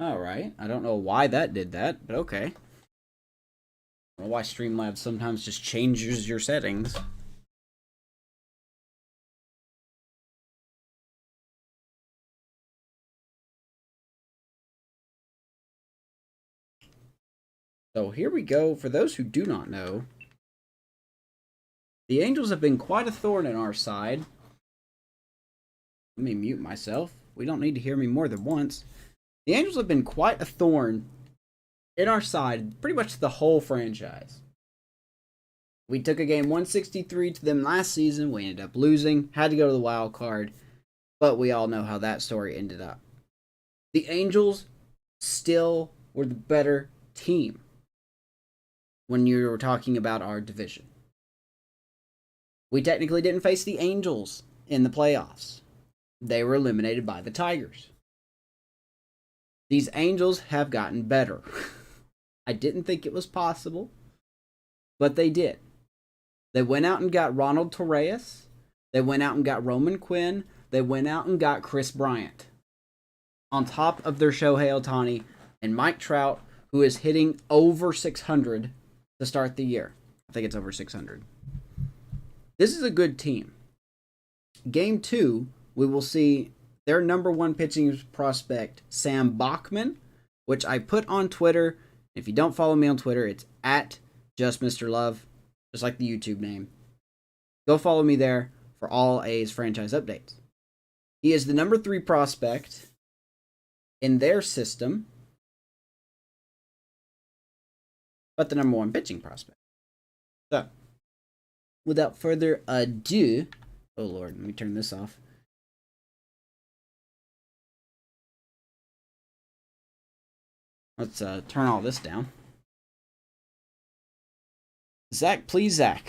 Alright, I don't know why that did that, but okay. I don't know why Streamlabs sometimes just changes your settings. So here we go. For those who do not know, the Angels have been quite a thorn in our side. Let me mute myself. We don't need to hear me more than once. The Angels have been quite a thorn in our side pretty much the whole franchise. We took a game 163 to them last season. We ended up losing, had to go to the wild card, but we all know how that story ended up. The Angels still were the better team when you were talking about our division. We technically didn't face the Angels in the playoffs. They were eliminated by the Tigers. These Angels have gotten better. I didn't think it was possible, but they did. They went out and got Ronald Torreyes. They went out and got Roman Quinn. They went out and got Chris Bryant. On top of their Shohei Ohtani and Mike Trout, who is hitting over 600 to start the year. I think it's over 600. This is a good team. Game 2, we will see their number one pitching prospect, Sam Bachman, which I put on Twitter. If you don't follow me on Twitter, it's at JustMrLove, just like the YouTube name. Go follow me there for all A's franchise updates. He is the number 3 prospect in their system, but the number 1 pitching prospect. So, without further ado, oh Lord, let me turn this off. Let's turn all this down. Zach Plesac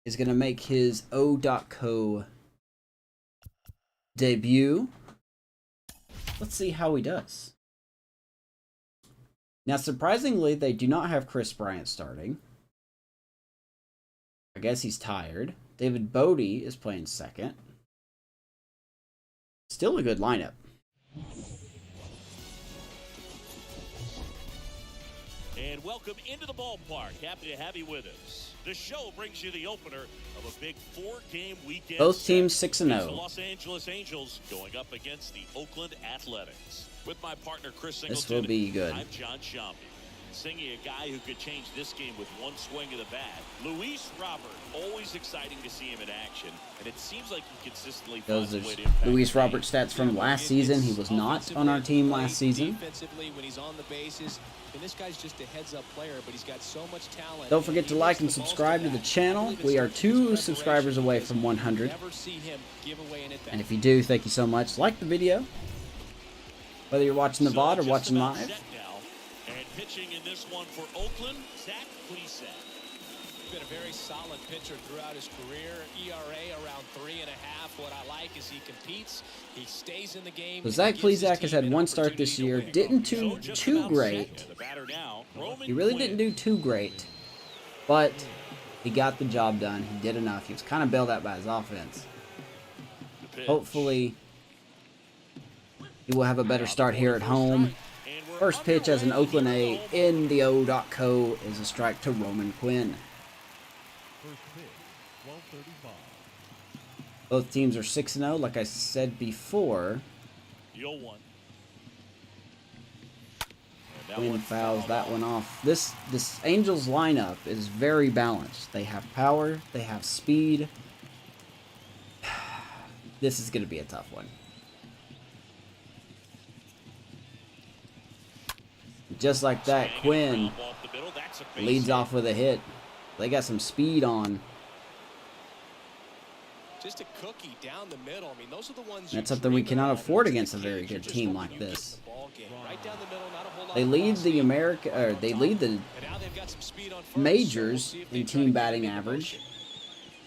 is going to make his O.co debut. Let's see how he does. Now, surprisingly, they do not have Chris Bryant starting. I guess he's tired. David Bodie is playing second. Still a good lineup. And welcome into the ballpark. Happy to have you with us. The show brings you the opener of a big 4-game weekend. Both teams 6-0. The Los Angeles Angels going up against the Oakland Athletics. With my partner Chris Singleton, this will be good. I'm John Shambi. Singing a guy who could change this game with one swing of the bat. Luis Robert, always exciting to see him in action, and it seems like he consistently finds a way to impact Luis Robert stats from last season. He was not on our team last season. Defensively, when he's on the bases, and this guy's just a heads-up player, but he's got so much talent. Don't forget to like and subscribe to the channel. We are 2 subscribers away from 100. And if you do, thank you so much. Like the video, whether you're watching the VOD or watching live. And pitching in this one for Oakland, Zach Plesac. Been a very solid pitcher throughout his career. ERA around 3.5. What I like is he competes. He stays in the game. So Zach Plesac has had 1 start this year. Didn't do too great. He really didn't do too great, but he got the job done. He did enough. He was kind of bailed out by his offense. Hopefully, he will have a better start here at home. First pitch as an Oakland A in the O.co is a strike to Roman Quinn. Both teams are 6-0, like I said before. Quinn fouls that one off. This Angels lineup is very balanced. They have power, they have speed. This is going to be a tough one. Just like that, Quinn leads off with a hit. They got some speed on. Just a cookie down the middle. I mean, those are the ones. That's something we cannot afford against a very good team like this. They lead the the majors in team batting average.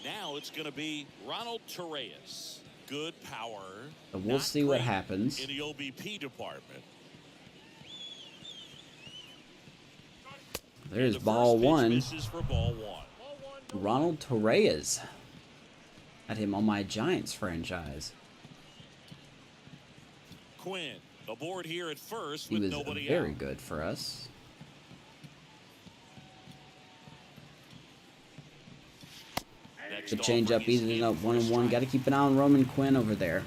Now it's going to be Ronald Torreyes. Good power. So we'll see what happens. In the OBP department. There's ball 1. Ronald Torreyes. Had him on my Giants franchise. Quinn Aboard here at first He with was nobody very out. good for us. Good change up, easing up 1-1. Got to keep an eye on Roman Quinn over there.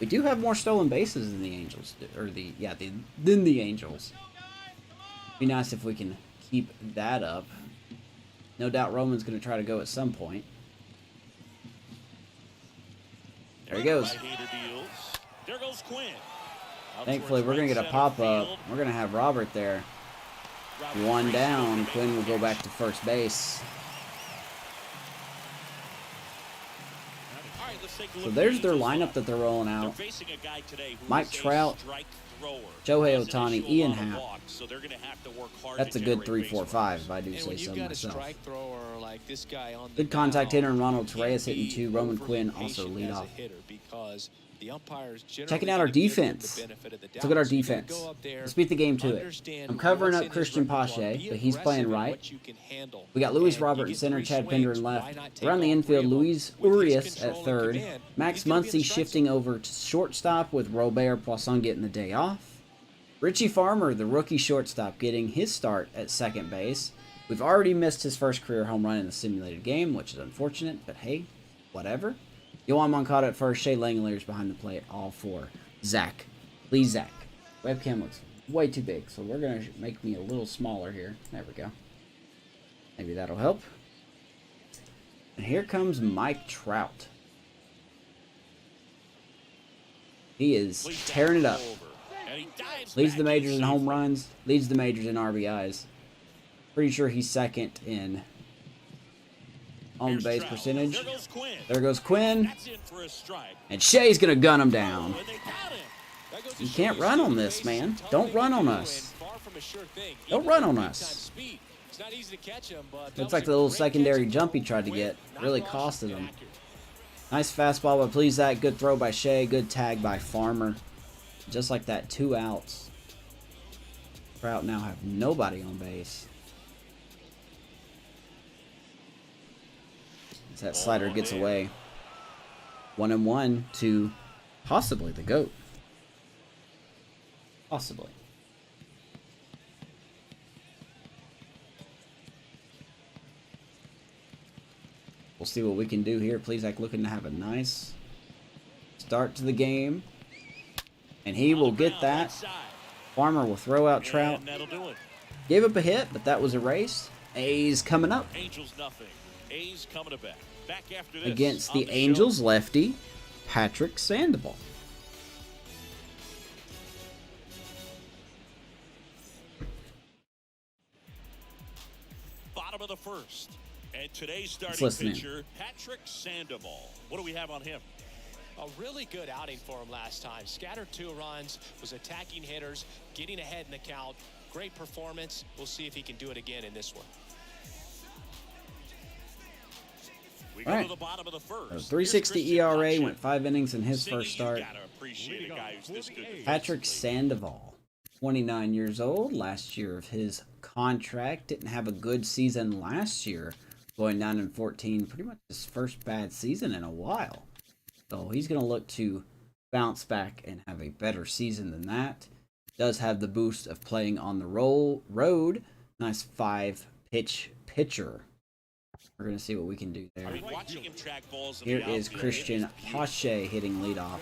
We do have more stolen bases than the Angels, than the Angels. Be nice if we can keep that up. No doubt Roman's going to try to go at some point. There he goes. There goes Quinn. Thankfully, we're going to get a pop-up. We're going to have Robert there. One down. Quinn will go back to first base. So there's their lineup that they're rolling out. Mike Trout, Shohei Ohtani, Ian Happ. That's a good 3-4-5 if I do say so myself. Good contact hitter and Ronald Torreyes hitting 2. Roman Quinn also lead off. Checking out our defense. Let's look at our defense. Let's beat the game to it. I'm covering up Christian Pache, but he's playing right. We got Luis Robert in center, Chad Pinder in left. Around the infield, Luis Urias at third. Max Muncy shifting over to shortstop with Robert Poisson getting the day off. Richie Farmer, the rookie shortstop, getting his start at second base. We've already missed his first career home run in the simulated game, which is unfortunate, but hey, whatever. Yohan Moncada at first, Shea Langeliers behind the plate, all four. Zach Plesac. Webcam looks way too big, so we're going to make me a little smaller here. There we go. Maybe that'll help. And here comes Mike Trout. He is tearing it up. Leads the majors in home runs, leads the majors in RBIs. Pretty sure he's second in on base percentage. There goes Quinn. And Shea's going to gun him down. You can't run on this, man. Don't run on us. Don't run on us. Looks like the little secondary jump he tried to get really costed him. Nice fastball by Plesac. Good throw by Shea. Good tag by Farmer. Just like that, 2 outs. Trout now have nobody on base. As that slider gets away. 1-1 to possibly the GOAT. Possibly. We'll see what we can do here. Plesac looking to have a nice start to the game. And he will get that. Farmer will throw out Trout. Gave up a hit, but that was erased. A's coming up. Angels nothing. A's coming to bat. Back after this Against the Angels lefty, Patrick Sandoval. Bottom of the first. And today's starting pitcher, Patrick Sandoval. What do we have on him? A really good outing for him last time. Scattered 2 runs, was attacking hitters, getting ahead in the count. Great performance. We'll see if he can do it again in this one. We go to the bottom of the first. 3.60 ERA, went 5 innings in his first start. Patrick Sandoval, 29 years old, last year of his contract. Didn't have a good season last year, going down in 14. Pretty much his first bad season in a while. So he's going to look to bounce back and have a better season than that. Does have the boost of playing on the road. Nice 5-pitch pitcher. We're going to see what we can do there. Here is Christian Pache hitting leadoff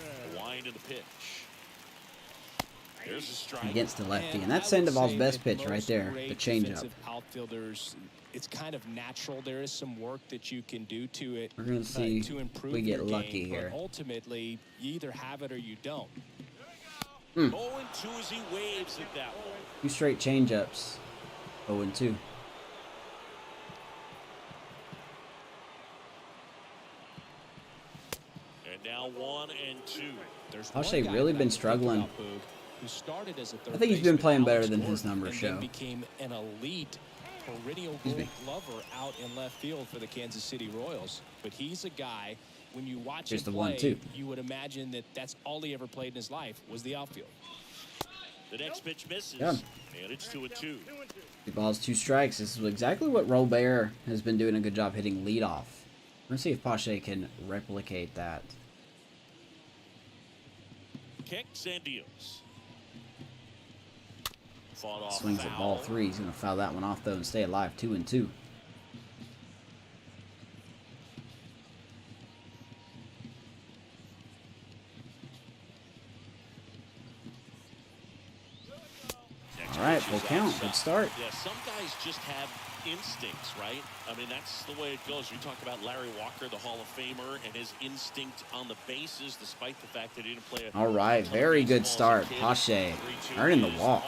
against the lefty. And that's Sandoval's best pitch right there, the changeup. Outfielders, it's kind of natural. There is some work that you can do to it. We're going to see if we get lucky here. But ultimately, you either have it or you don't. 0-2 as he waves at that one. 2 straight changeups. 0-2. Now 1-2. Pache really been struggling. I think he's been playing better than his numbers show. Became an elite perennial Gold Glover out in left field for the Kansas City Royals. But he's a guy, when you watch him play, you would imagine that that's all he ever played in his life was the outfield. The next pitch misses, and it's 2-2. 2 balls, 2 strikes. This is exactly what Robert has been doing a good job hitting leadoff. Let's see if Pache can replicate that. Kicks and deals. Fought off Swings foul. at ball 3. He's going to foul that one off, though, and stay alive. 2-2. All right, full count. Good start. Yeah, some guys just have instincts, right? I mean, that's the way it goes. We talk about Larry Walker, the Hall of Famer, and his instinct on the bases, despite the fact that he didn't play. All right, very good start. Pache earning the walk.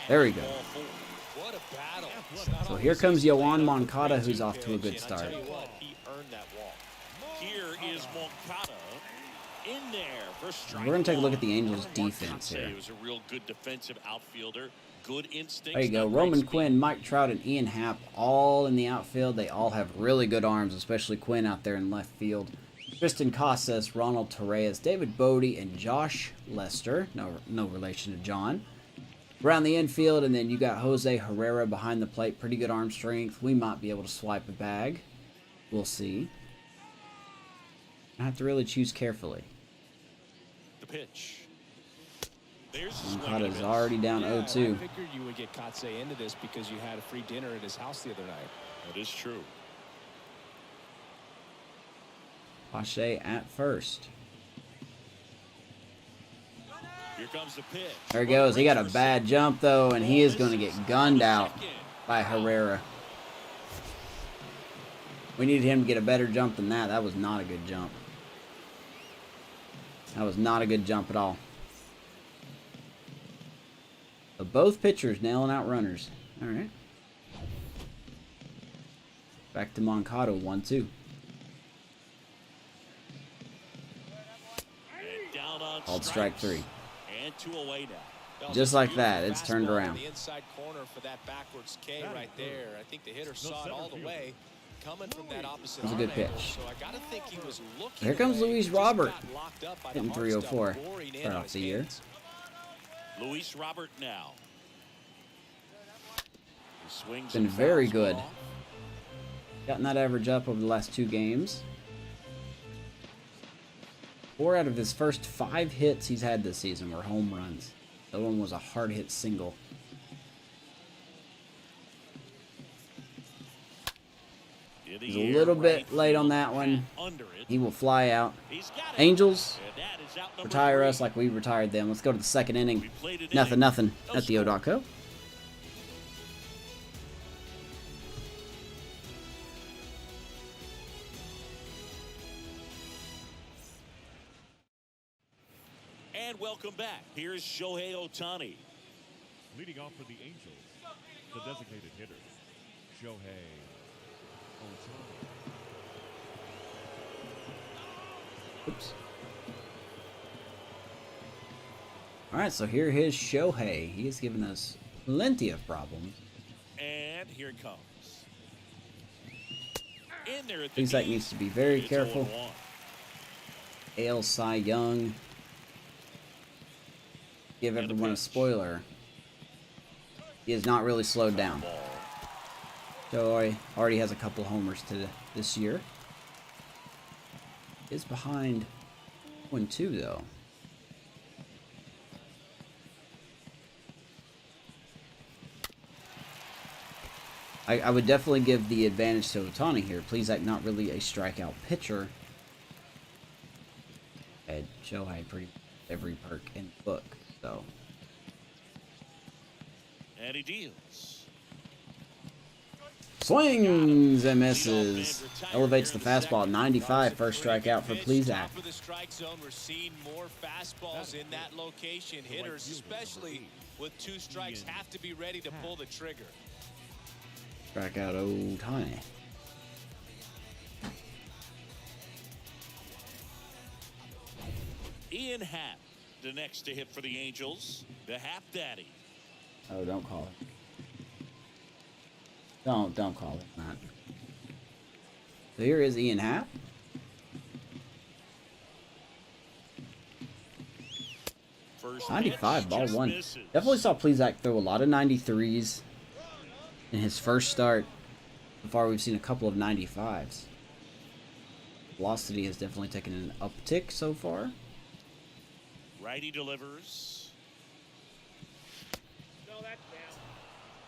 Very good. What a battle. So here comes Yohan Moncada, who's off to a good start. He earned that walk. Here is Moncada in there for strike. We're going to take a look at the Angels' defense here. He was a real good defensive outfielder. Good instincts. There you go. Roman Quinn, Mike Trout, and Ian Happ all in the outfield. They all have really good arms, especially Quinn out there in left field. Tristan Casas, Ronald Torres, David Bodie, and Josh Lester. No relation to John. Around the infield, and then you got Jose Herrera behind the plate. Pretty good arm strength. We might be able to swipe a bag. We'll see. I have to really choose carefully. The pitch. Moncada's already down 0-2. I figured you would get Katse into this because you had a free dinner at his house the other night. That is true. Pache at first. Here comes the pitch. There he goes. He got a bad jump, though, and he is going to get gunned out by Herrera. We needed him to get a better jump than that. That was not a good jump. That was not a good jump at all. But both pitchers nailing out runners. All right. Back to Moncada, 1-2. Called strike 3. And 2 away now. Just like that, it's turned around. The inside corner for that backwards K right there. I think the hitter saw it all the way. Coming from that opposite. It was a good pitch. So I gotta think he was looking. Here comes Luis Robert. Hitting Hitting 304. Start off the year. Luis Robert now. He swings. Been very good. Gotten that average up over the last 2 games. 4 out of his first 5 hits he's had this season were home runs. The one was a hard hit single. He's a little bit late on that one. He will fly out. Angels, retire us like we retired them. Let's go to the second inning. Nothing at the O.co. And welcome back. Here's Shohei Ohtani. Leading off for the Angels, the designated hitter, Shohei Ohtani. Oops. All right, so here is Shohei. He has given us plenty of problems. And here it comes. In there at the Plesac needs to be very careful. AL Cy Young. Give everyone a spoiler. He has not really slowed down. So already has a couple homers this year. Is behind 1-2 though. I would definitely give the advantage to Ohtani here. Plesac not really a strikeout pitcher. And Shohei pretty every perk in the book. So. And he deals. Swings and misses. Elevates the fastball at 95. First strikeout for Plesac. Top of the strike zone, we're seeing more fastballs in that location. Hitters, especially with 2 strikes, have to be ready to pull the trigger. Strikeout Ohtani. Ian Happ, the next to hit for the Angels. The Happ Daddy. Oh, don't call it. Don't call it that. So here is Ian Happ. First 95, pitch, ball just 1. misses. Definitely saw Plesac throw a lot of 93s in his first start. So far, we've seen a couple of 95s. Velocity has definitely taken an uptick so far. Righty delivers.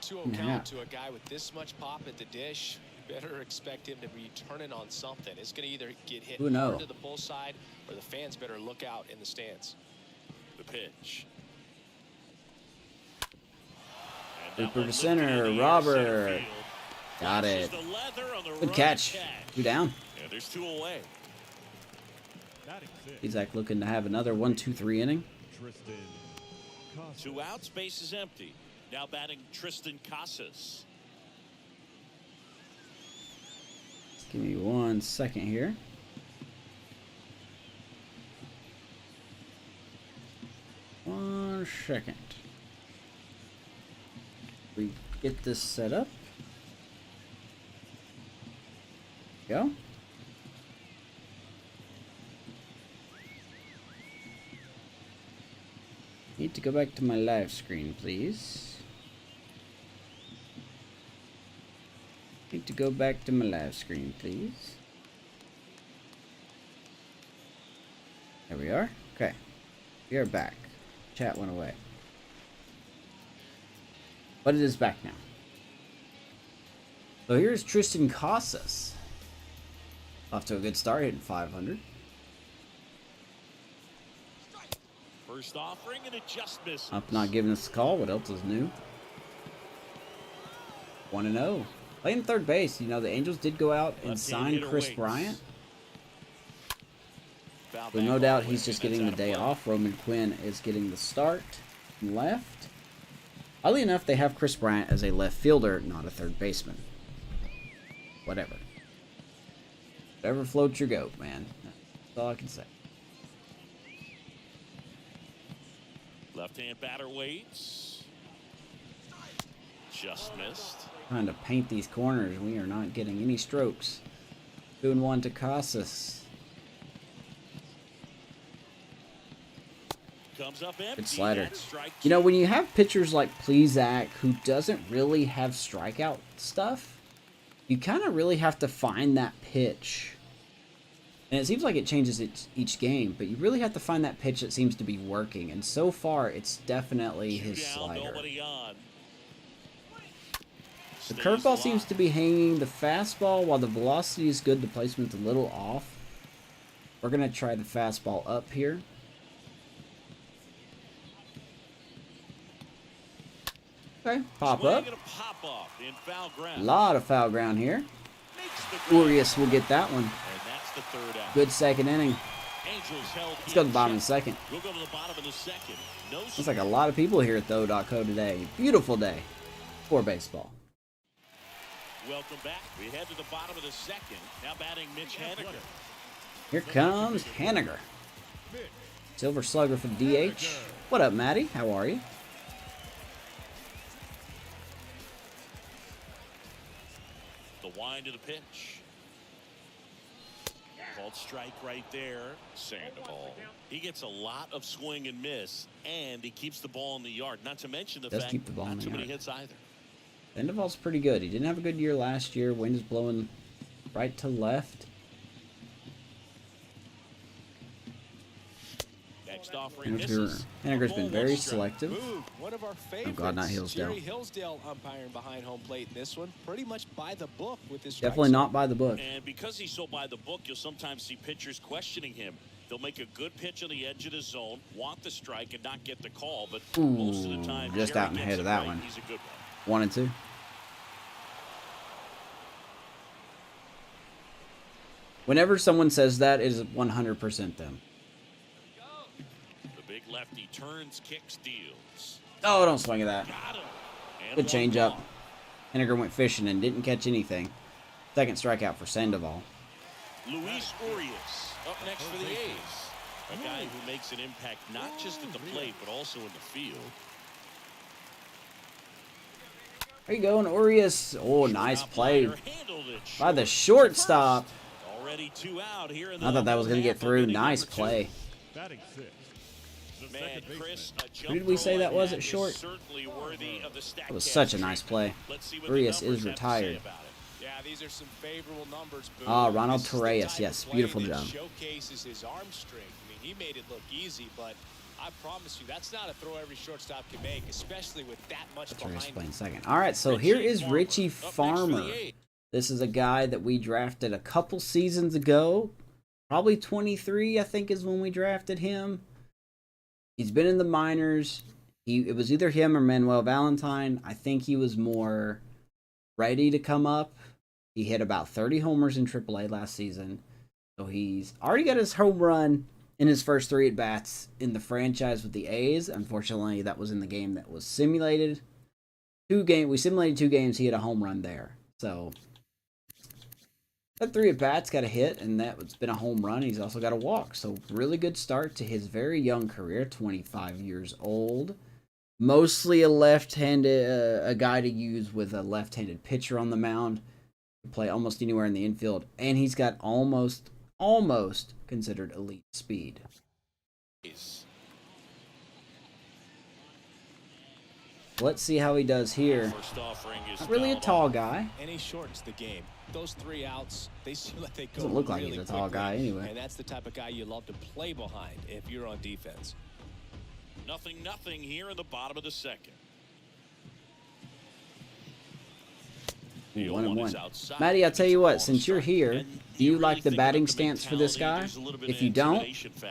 2-0 count to a guy with this much pop at the dish. You better expect him to be turning on something. It's going to either get hit hard to the pull side, or the fans better look out in the stands. The pitch. Super to center, Robert. Got it. Good catch. 2 down. Yeah, there's 2 away. Plesac looking to have another 1-2-3 inning. 2 outs, base is empty. Now batting Tristan Casas. Give me 1 second here. One second. We get this set up. Go. Need to go back to my live screen, please. Need to go back to my live screen, please. There we are. Okay. We are back. Chat went away. But it is back now. So here's Tristan Casas. Off to a good start, hitting 500. First offering and it just misses. Up not giving us a call. What else is new? 1-0. Playing third base. You know, the Angels did go out and sign Chris Bryant. But no doubt he's just getting the day off. Roman Quinn is getting the start left. Oddly enough, they have Chris Bryant as a left fielder, not a third baseman. Whatever. Whatever floats your goat, man. That's all I can say. Left-hand batter waits. Just missed. Trying to paint these corners. We are not getting any strokes. 2-1 to Casas. Comes up empty. Good slider. You know, when you have pitchers like Plesac who doesn't really have strikeout stuff, you kind of really have to find that pitch. And it seems like it changes each game, but you really have to find that pitch that seems to be working. And so far, it's definitely his slider. The curveball seems to be hanging. The fastball, while the velocity is good, the placement's a little off. We're going to try the fastball up here. Okay, pop up. A lot of foul ground here. Urias will get that one. Good second inning. Let's go to the bottom of the second. Looks like a lot of people here at THO.co today. Beautiful day for baseball. Welcome back. We head to the bottom of the second. Now batting Mitch Haniger. Here comes Haniger. Silver Slugger for the DH. What up, Matty? How are you? The wind of the pitch. Called strike right there. Sandoval. He gets a lot of swing and miss, and he keeps the ball in the yard. Not to mention the fact not too many hits either. Sandoval's pretty good. He didn't have a good year last year. Wind is blowing right to left. Haniger's been very selective. One of our favorites, oh God, not Hillsdale. Jerry Hillsdale umpiring behind home plate in this one. Pretty much by the book with this. Definitely not by the book. And because he's so by the book, you'll sometimes see pitchers questioning him. They'll make a good pitch on the edge of the zone, want the strike, and not get the call. But most of the time, just Jerry out and ahead of that one. He's a good one. 1 and 2. Whenever someone says that, it is 100% them. The big lefty turns, kicks, deals. Oh, don't swing at that. Good changeup. Haniger went fishing and didn't catch anything. Second strikeout for Sandoval. Luis Urias up next for the A's. A guy who makes an impact not just at the plate, but also in the field. There you go, and Urias. Oh, nice play by the shortstop. Already 2 out here. I thought that was going to get through. Nice play. Man, Chris, who did we say that was at short? It was such a nice play. Urias is retired. Yeah, these are some favorable numbers. Ronald Torreyes. Yes, beautiful job. Showcases his arm strength. I mean, he made it look easy, but I promise you, that's not a throw every shortstop can make, especially with that much That's what I'll behind explain in him. a second. All right, so here is Richie Farmer. This is a guy that we drafted a couple seasons ago. Probably 23, I think, is when we drafted him. He's been in the minors. It was either him or Manuel Valentine. I think he was more ready to come up. He hit about 30 homers in AAA last season. So he's already got his home run in his first 3 at-bats in the franchise with the A's. Unfortunately, that was in the game that was simulated. We simulated 2 games. He had a home run there. So that 3 at-bats got a hit, and that's been a home run. He's also got a walk. So really good start to his very young career, 25 years old. Mostly a left-handed, a guy to use with a left-handed pitcher on the mound. Can play almost anywhere in the infield, and he's got almost considered elite speed. Let's see how he does here. Not really a tall guy. And he shortens the game. Those 3 outs, they seem like they go Doesn't look like really he's a tall guy anyway. And that's the type of guy you love to play behind if you're on defense. 0-0 here in the bottom of the second. 1-1. Matty, I'll tell you what, since you're here, do you like the batting stance for this guy? If you don't,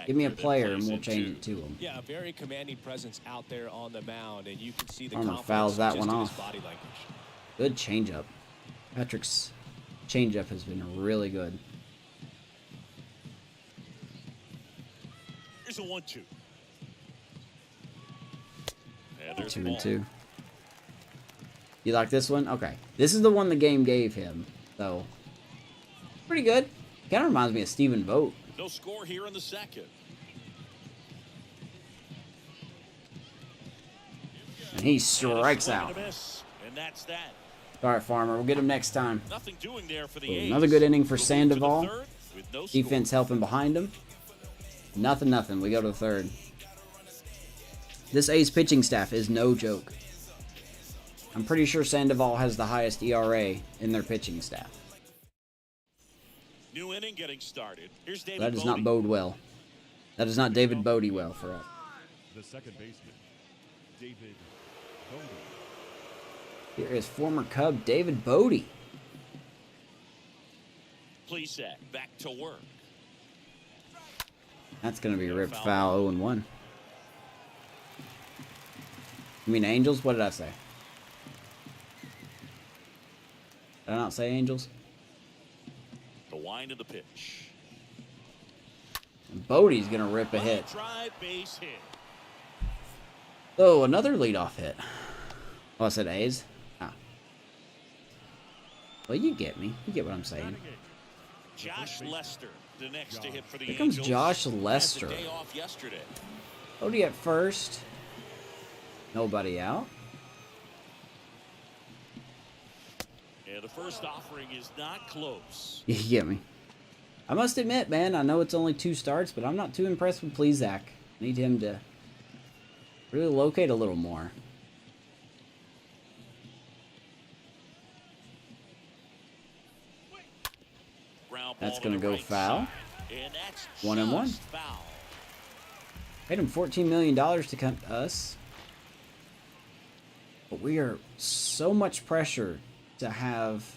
give me a player and we'll change it to him. Yeah, a very commanding presence out there on the mound, and you can see the Farmer fouls that one off. Body language. Good changeup. Patrick's changeup has been really good. Here's a 1-2. 2-2. You like this one? Okay. This is the one the game gave him. So, pretty good. Kind of reminds me of Stephen Vogt. No score here in the second. And he strikes out. And that's that. All right, Farmer. We'll get him next time. Nothing doing there for the A's. Another good inning for Sandoval. Defense helping behind him. Nothing. We go to the third. This A's pitching staff is no joke. I'm pretty sure Sandoval has the highest ERA in their pitching staff. New inning getting started. Here's David That does not bode well. That does not David Bodie well for us. The second baseman, David Bodie. Here is former Cub David Bodie. Plesac back to work. That's going to be ripped foul 0-1. You mean Angels? What did I say? Did I not say Angels? The wind of the pitch. And Bodie's going to rip a hit. Drive base hit. Oh, another leadoff hit. Oh, I said A's? Ah. Well, you get me. You get what I'm saying. Josh Lester, the next to hit for the Here comes Angels. Josh Lester. Had the day off yesterday. Bodie at first. Nobody out. Yeah, the first offering is not close. You get me. I must admit, man, I know it's only 2 starts, but I'm not too impressed with Plesac. Need him to really locate a little more. That's going to go foul. 1-1. Paid him $14 million to come to us. But we are so much pressure to have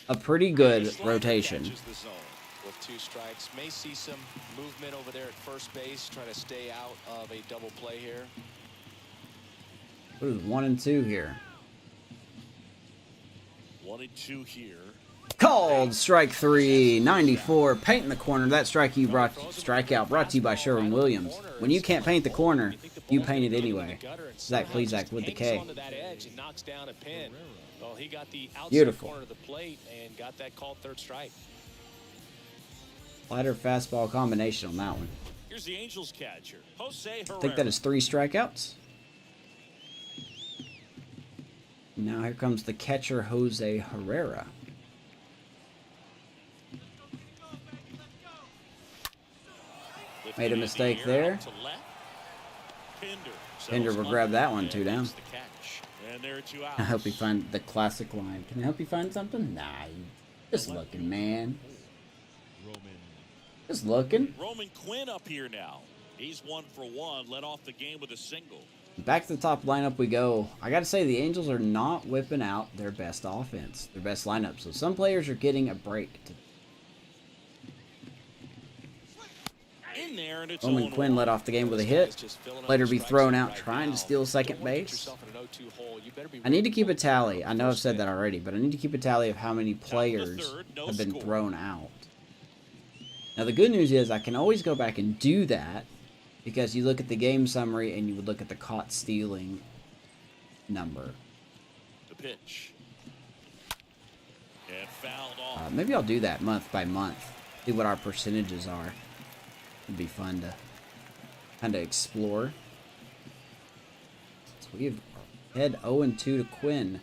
a pretty good rotation. With 2 strikes, may see some movement over there at first base, trying to stay out of a double play here. What is 1-2 here? 1-2 here. Called strike 3, 94. Paint in the corner. That strikeout brought to you by Sherwin-Williams. When you can't paint the corner, you paint it anyway. Zach Plesac with the K. Beautiful. Slider fastball combination on that one. Here's the Angels catcher, Jose Herrera. I think that is 3 strikeouts. Now here comes the catcher, Jose Herrera. Made a mistake there. Pinder will grab that one, 2 down. I hope he find the classic line. Can I help you find something? Nah, just looking, man. Just looking. Roman Quinn up here now. He's 1 for 1, led off the game with a single. Back to the top lineup we go. I got to say, the Angels are not whipping out their best offense, their best lineup. So some players are getting a break. In there, and it's Bowman Quinn led off the game with a hit. Later be thrown out trying to steal second base. I need to keep a tally. I know I've said that already, but I need to keep a tally of how many players have been thrown out. Now the good news is I can always go back and do that because you look at the game summary and you would look at the caught stealing number. The pitch. And fouled off. Maybe I'll do that month by month. See what our percentages are. It'd be fun to kind of explore. So we have head 0-2 to Quinn.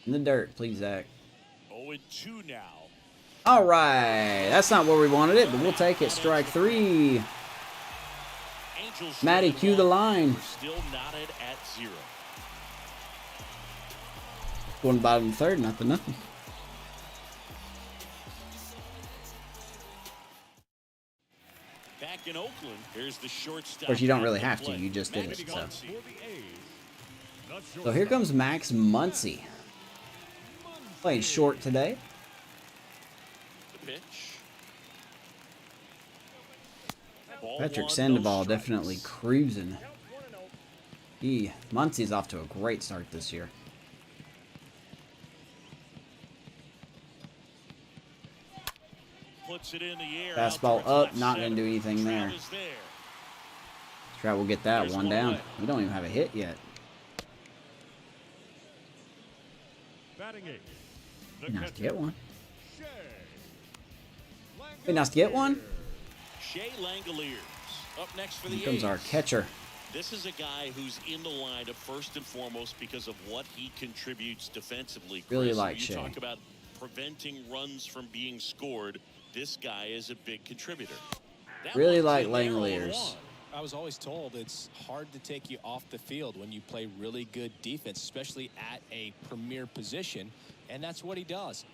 In the dirt, please, Zach. 0-2 now. All right. That's not where we wanted it, but we'll take it. Strike 3. Matty, cue the line. Still knotted at 0. Going bottom third, nothing. Back in Oakland, here's the shortstop. Of course, you don't really have to. You just did it. So here comes Max Muncy. Playing short today. The pitch. Patrick Sandoval definitely cruising. Muncy's off to a great start this year. Puts it in the air. Fastball up, not going to do anything there. Trout will get that one down. We don't even have a hit yet. Nice to get one. Be nice to get one. Shea Langoliers up next for the Here comes our catcher. This is a guy who's in the lineup first and foremost because of what he contributes defensively. Chris, really like you Shea. Talk about preventing runs from being scored. This guy is a big contributor. Really like Langoliers. I was always told it's hard to take you off the field when you play really good defense, especially at a premier position, and that's what he does.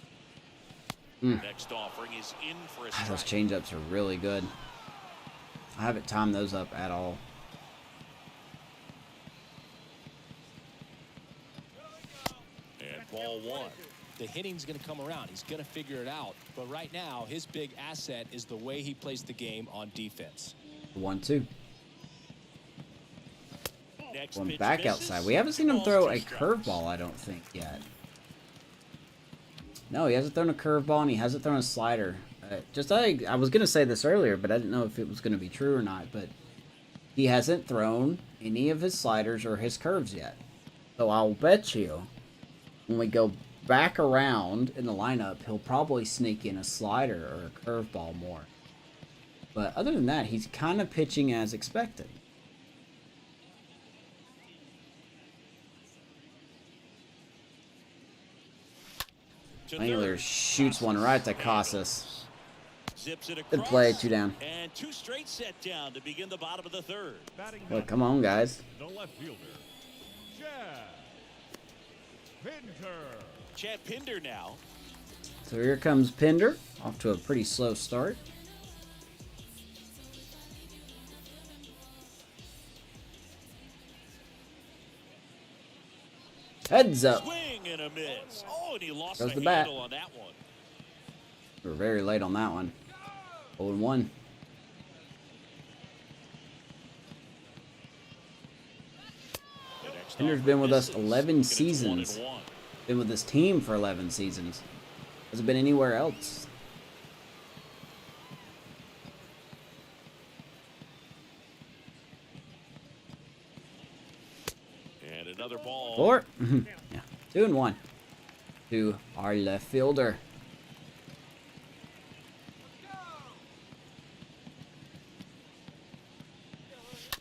Next offering is in for a strike. Those changeups are really good. I haven't timed those up at all. And ball 1. The hitting's going to come around. He's going to figure it out. But right now, his big asset is the way he plays the game on defense. 1-2. Next One pitch back misses. outside. We haven't seen him throw a curveball, I don't think, yet. No, he hasn't thrown a curveball and he hasn't thrown a slider. I was going to say this earlier, but I didn't know if it was going to be true or not. But he hasn't thrown any of his sliders or his curves yet. So I'll bet you when we go back around in the lineup, he'll probably sneak in a slider or a curveball more. But other than that, he's kind of pitching as expected. Langoliers shoots one right to Casas. Good play, 2 down. And 2 straight set down to begin the bottom of the 3rd. Well, come on, guys. The left fielder, Chad Pinder now. So here comes Pinder, off to a pretty slow start. Heads up. Swing and a miss. Oh, and he lost Goes the the bat. handle on that one. We're very late on that one. 0-1. Pinder's been with us 11 seasons. Been with this team for 11 seasons. Hasn't been anywhere else. And another ball. 4. Yeah. 2-1. To our left fielder.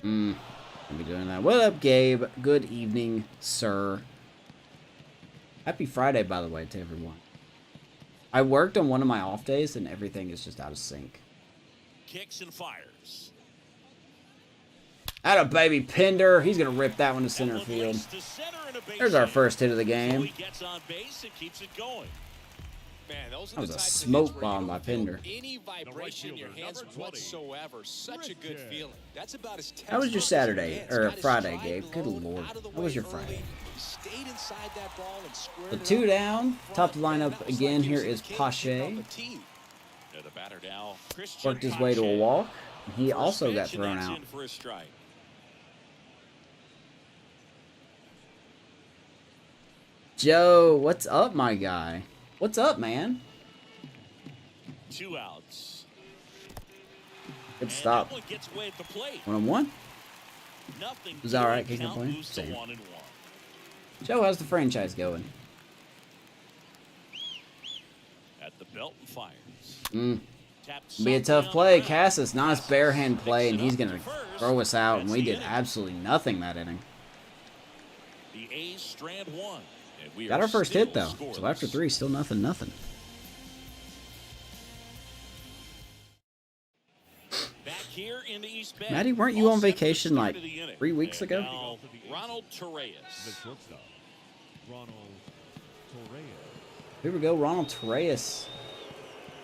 I'll be doing that. What up, Gabe? Good evening, sir. Happy Friday, by the way, to everyone. I worked on one of my off days, and everything is just out of sync. Kicks and fires. Atta baby Pinder. He's going to rip that one to center field. There's our first hit of the So game. he gets on base and keeps it going. Man, those are That was the a types of smoke hits where bomb you by don't feel Pinder. any vibration in your fielder, hands number 20, whatsoever. Such a good feeling. That's about as How was your textbook as it Saturday gets. or Got his Friday, stride Gabe? Good low, lord. out of the How was way your early, Friday? stayed inside that ball and squared The it two up down, front, top of the man, lineup that was again. like Here using is a king off Pache. a tee. The batter now, Christian Worked his way to a Pache. walk. He First also got pitch, and thrown that's out. in for a strike. Joe, what's up, my guy? What's up, man? 2 outs. Good And stop. that one gets away at the plate. 1-1. Nothing. Was that alright? doing. Can't Count complain. moves to Same. 1-1. Joe, how's the franchise going? At the belt and fires. Tapped Be a softly tough on the play. ground. Cassis, nice bare hand play, and he's Picks it going up to to first. throw us out, and That's we the did inning. absolutely nothing that inning. The A's strand 1. And we Got are our first still hit, though. So scoreless. after 3, still nothing. Back here in the East Bay. Maddie, weren't you All on set for the vacation start like of the inning. 3 weeks And ago? now, Ronald the Torreyes. shortstop, Ronald Torreyes. Here we go, Ronald Torreyes.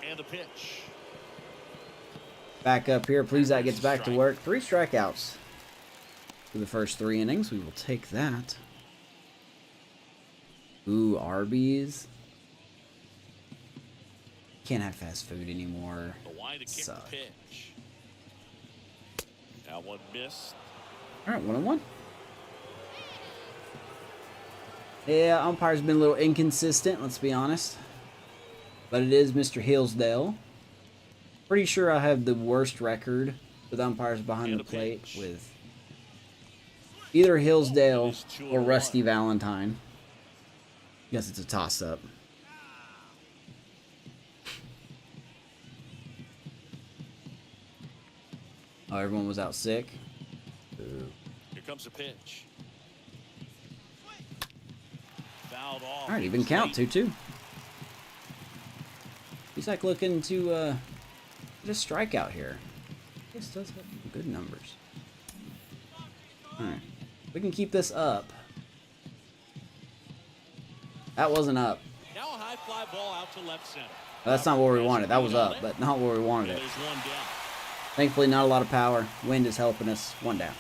And the pitch. Back up here. Plesac gets back to work. 3 strikeouts for the first 3 innings. We will take that. Ooh, Arby's. Can't have fast food anymore. The wide to kick Suck. the pitch. That one missed. All right, 1-1. Yeah, umpire's been a little inconsistent, let's be honest. But it is Mr. Hillsdale. Pretty sure I have the worst record with umpires behind And the a plate pitch. with either Hillsdale It is 2-1. or Rusty Valentine. Guess it's a toss-up. Oh, everyone was out sick. Ooh. Here comes the pitch. Fouled off. All right, even count, 2-2. He's like looking to get a strikeout here. This does have good numbers. All right, we can keep this up. That wasn't up. Now a high fly ball out to left center. That's not what we wanted. That was up, but not where we wanted And it. there's one down. Thankfully, not a lot of power. Wind is helping us. 1 down.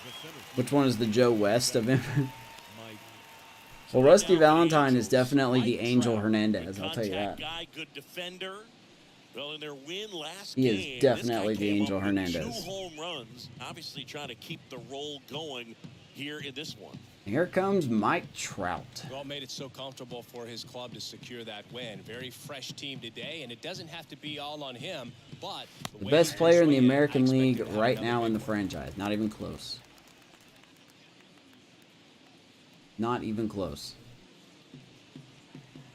The center Which one is the Joe West of him? Mike Well, Rusty Valentine is definitely the Angel Hernandez. I'll tell you Contact that. Guy, good defender. Well, in their win last He is game, definitely this guy the came Angel up with Hernandez. 2 home runs, obviously trying to keep the roll going here in this one. Here comes Mike Trout. Well, made it so comfortable for his club to secure that win. Very fresh team today, and it doesn't have to be all on him, but The way best he player in the swing it, I American expect League him to have right another now in big the one. franchise. Not even close. Not even close.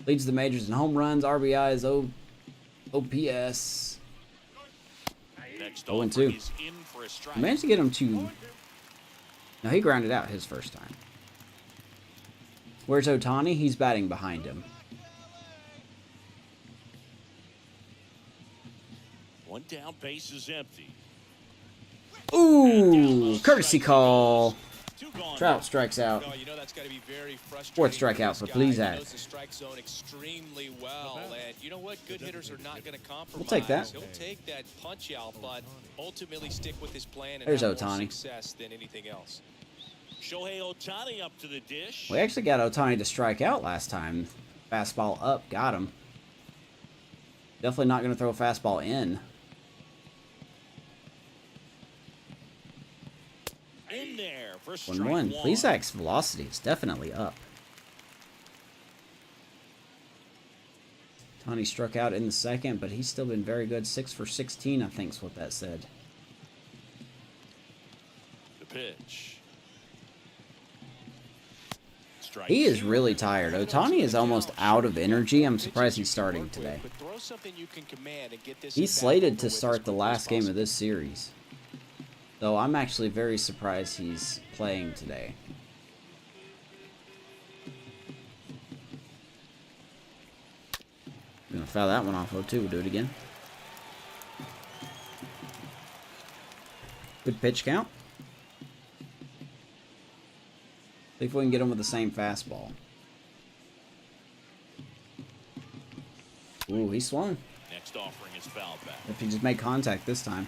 Leads the majors in home runs, RBIs, OPS. Next 0-2. offer, he's in for a strike. I managed to get him to... No, he grounded out his first time. Where's Ohtani? He's batting behind him. One down, base is empty. Ooh, courtesy call. 2 gone. Trout strikes out. No, you know that's got to be very frustrating. Fourth strikeout for this guy. He Plesac. knows the strike zone extremely well, and you know what? Good hitters are not going to compromise. We'll take that. He'll take that punch out, but ultimately stick with his plan and There's have more Ohtani. success than anything else. Shohei Ohtani up to the dish. We actually got Ohtani to strike out last time. Fastball up, got him. Definitely not going to throw a fastball in. In there for strike 1-1. one. Plesac's velocity is definitely up. Ohtani struck out in the second, but he's still been very good. 6 for 16, I think is what that said. The pitch. Strike He is 2. really tired. Ohtani is almost out of energy. I'm surprised he's starting today. But throw something you can command and get this He's at-bat slated over to with as start the quickly as last game of possible. this series. Though I'm actually very surprised he's playing today. I'm gonna foul that one off though too. We'll do it again. Good pitch count. See if we can get him with the same fastball. Ooh, he swung. Next offering is fouled back. If he just made contact this time.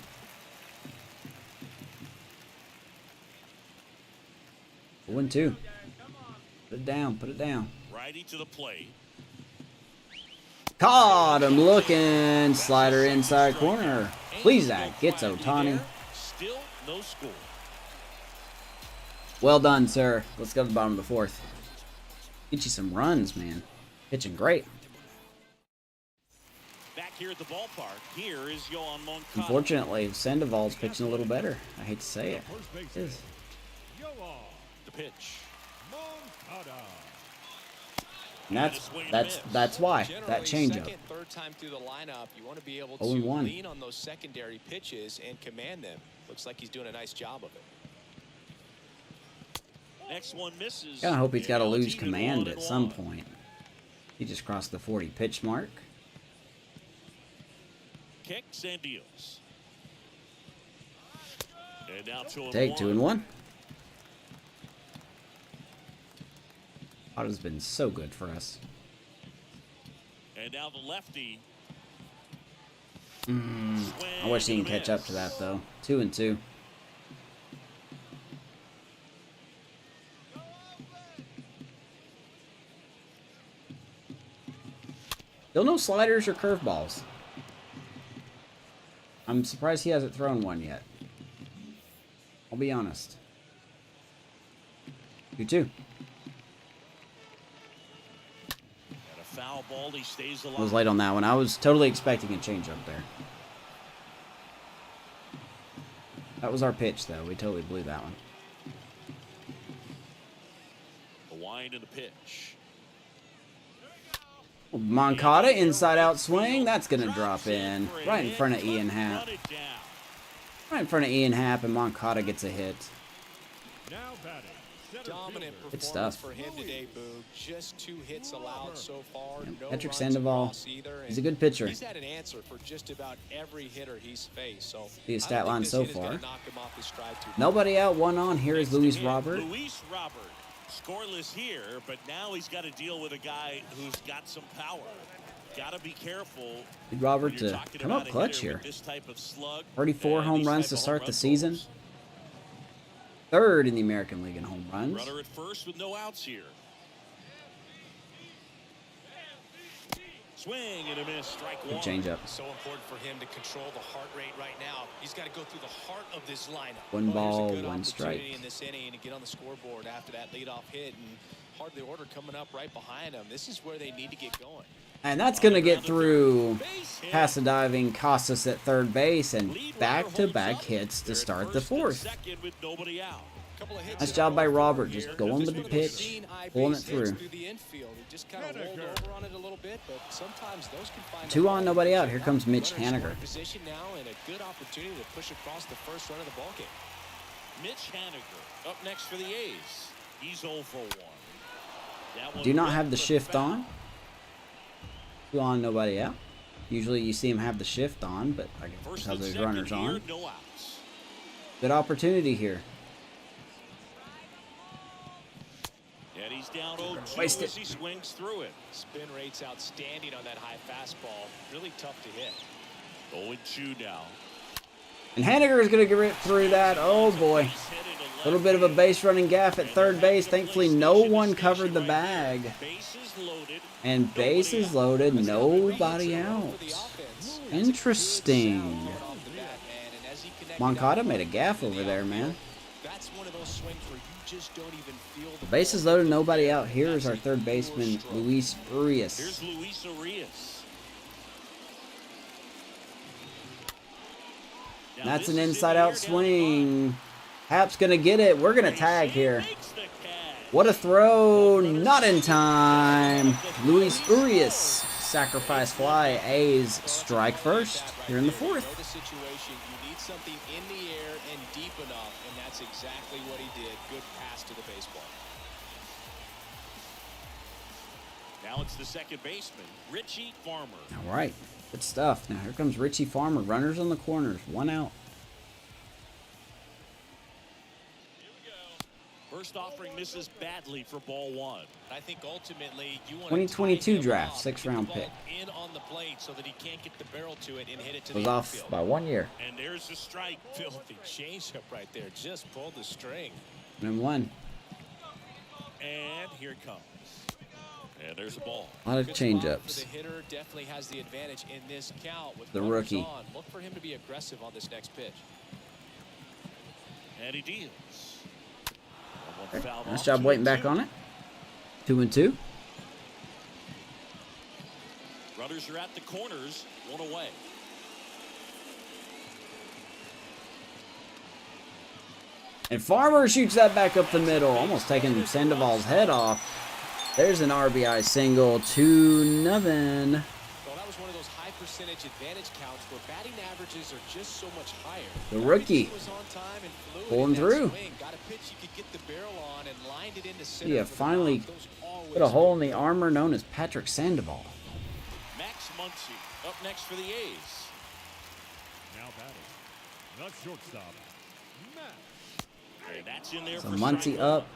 1-2. Put it down. Put it down. Righty to the plate. Caught him looking. Slider inside corner. Plesac gets Ohtani. Still no score. Well done, sir. Let's go to the bottom of the fourth. Get you some runs, man. Pitching great. Back here at the ballpark, here is Yohan Moncada. Unfortunately, Sandoval's pitching a little better. I hate to say it. It is. The pitch. Moncada. And that's why. That changeup. Second, third time through the lineup, you want to be able to 0-1. lean on those secondary pitches and command them. Looks like he's doing a nice job of it. Next one misses. Kinda hope he's got to lose Altino command at some 1-1. point. He just crossed the 40 pitch mark. Kicks and deals. And now 2-1. Take 2-1. Otto's been so good for us. And now the lefty. I wish he can catch up to that though. 2-2. Still no sliders or curveballs. I'm surprised he hasn't thrown one yet. I'll be honest. 2-2. Foul ball, he stays alive. I was late on that one. I was totally expecting a change up there. That was our pitch, though. We totally blew that one. The wind and the pitch. Moncada, inside out swing. That's going to drop in. Right in front of Ian Happ. Right in front of Ian Happ, and Moncada gets a hit. Now batting. Dominant Good performance stuff. for him today, Boog. Just 2 hits allowed so far. Yep. No Patrick runs Sandoval, across either, he's a and good pitcher. He's had an answer for just about every hitter he's faced. So See his I stat don't think line this so hit is gonna far. knock him off his stride too much. Nobody out, one on. Here is Luis Robert. Luis Robert. Scoreless here, but now he's got to deal with a guy who's got some power. Got to be careful. Luis Robert when you're to talking come about up a clutch hitter here. with this type of slug 34 and home these runs type to of start home the run season. totals. Third in the American League in home runs. Runner at first with no outs here. Swing and a miss. Strike Good one. change up. So important for him to control the heart rate right now. He's got to go through the heart of this lineup. One ball, Here's a good one strike. opportunity in this inning to get on the scoreboard after that leadoff hit, and hardly order coming up right behind him. This is where they need to get going. And that's going to get through past the diving Casas at third base and back-to-back hits to start the fourth. Second with nobody out. Nice job by Robert, just going with the pitch, pulling it through. 2 on, nobody out. Here comes Mitch Haniger. Position now and a good opportunity to push across the first run of the ballgame. Mitch Haniger up next for the A's. He's 0 for 1. That one Do not went have the for shift foul. on. 2 on, nobody out. Usually you see him have the shift on, but I guess First because and there's second runners here, on. no outs. Good opportunity here. And he's down 0-2 Waste as it. he swings through it. Spin rate's outstanding on that high fastball. Really tough to hit. 0-2 now. And Haniger is going to get through that. Oh boy. Base hit into A little bit of a base running gaff at third base. Thankfully, no one covered the bag. Bases loaded. And bases loaded, nobody out. Interesting. Moncada made a gaff over there, man. That's one of those swings where you just don't even feel the Bases loaded, nobody out. Here's our third baseman, Luis Urias. Here's Luis Urias. Now That's this an is in inside the air out down the swing. Happ's going to get it. We're going to tag here. Makes the catch. What a throw. Not in time. Luis Urias. Sacrifice fly. A's strike first here in the You know fourth. the situation. You need something in the air and deep enough, and that's exactly what he did. Good pass to the baseball. Now it's the second baseman, Richie Farmer. All right. Good stuff. Now here comes Richie Farmer. Runners on the corners. 1 out. first offering misses badly for ball one. I think ultimately you want 2022 draft, 6th-round pick. In on the plate so that he can't get the barrel to it and hit it to was the off outfield. by 1 year. And there's the strike. Filthy changeup right there. Just pulled the string. And 1. And here it comes. And there's a ball. A lot of changeups. The hitter definitely has the advantage in this count with the rookie. On. Look for him to be aggressive on this next pitch. And he deals. Nice job waiting back on it. 2-2. Runners are at the corners, 1 away. And Farmer shoots that back up the middle, almost taking Sandoval's head off. There's an RBI single, 2-0. Well, that was one of those high percentage advantage counts where batting averages are just so much higher. The rookie pulling through. Got a pitch you could get the barrel on and lined it into center. Yeah, finally put a hole in the armor known as Patrick Sandoval. Max Muncy up next for the A's. Now batting, the shortstop, Matt. And that's in there So for Muncy up,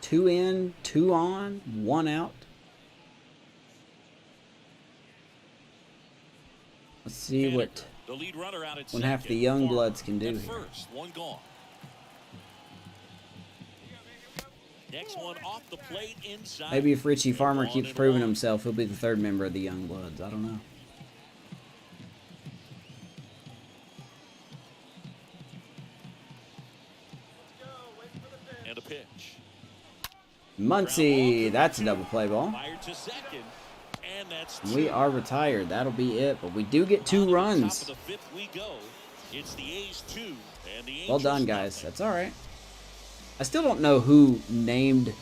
2 in, 2 on, 1 out. Let's see what the lead runner out at one half the young bloods can do here. First, 1 gone. Next one off the plate inside. Maybe if Richie Farmer keeps proving himself, he'll be the 3rd member of the young bloods. I don't know. And a pitch. Muncy, that's a double play ball. Fired to second, and that's We are retired. That'll be it. But we do get 2 runs. Top of the 5th we go. It's the A's 2 and the Angels Well done, guys. nothing. That's all right. I still don't know who named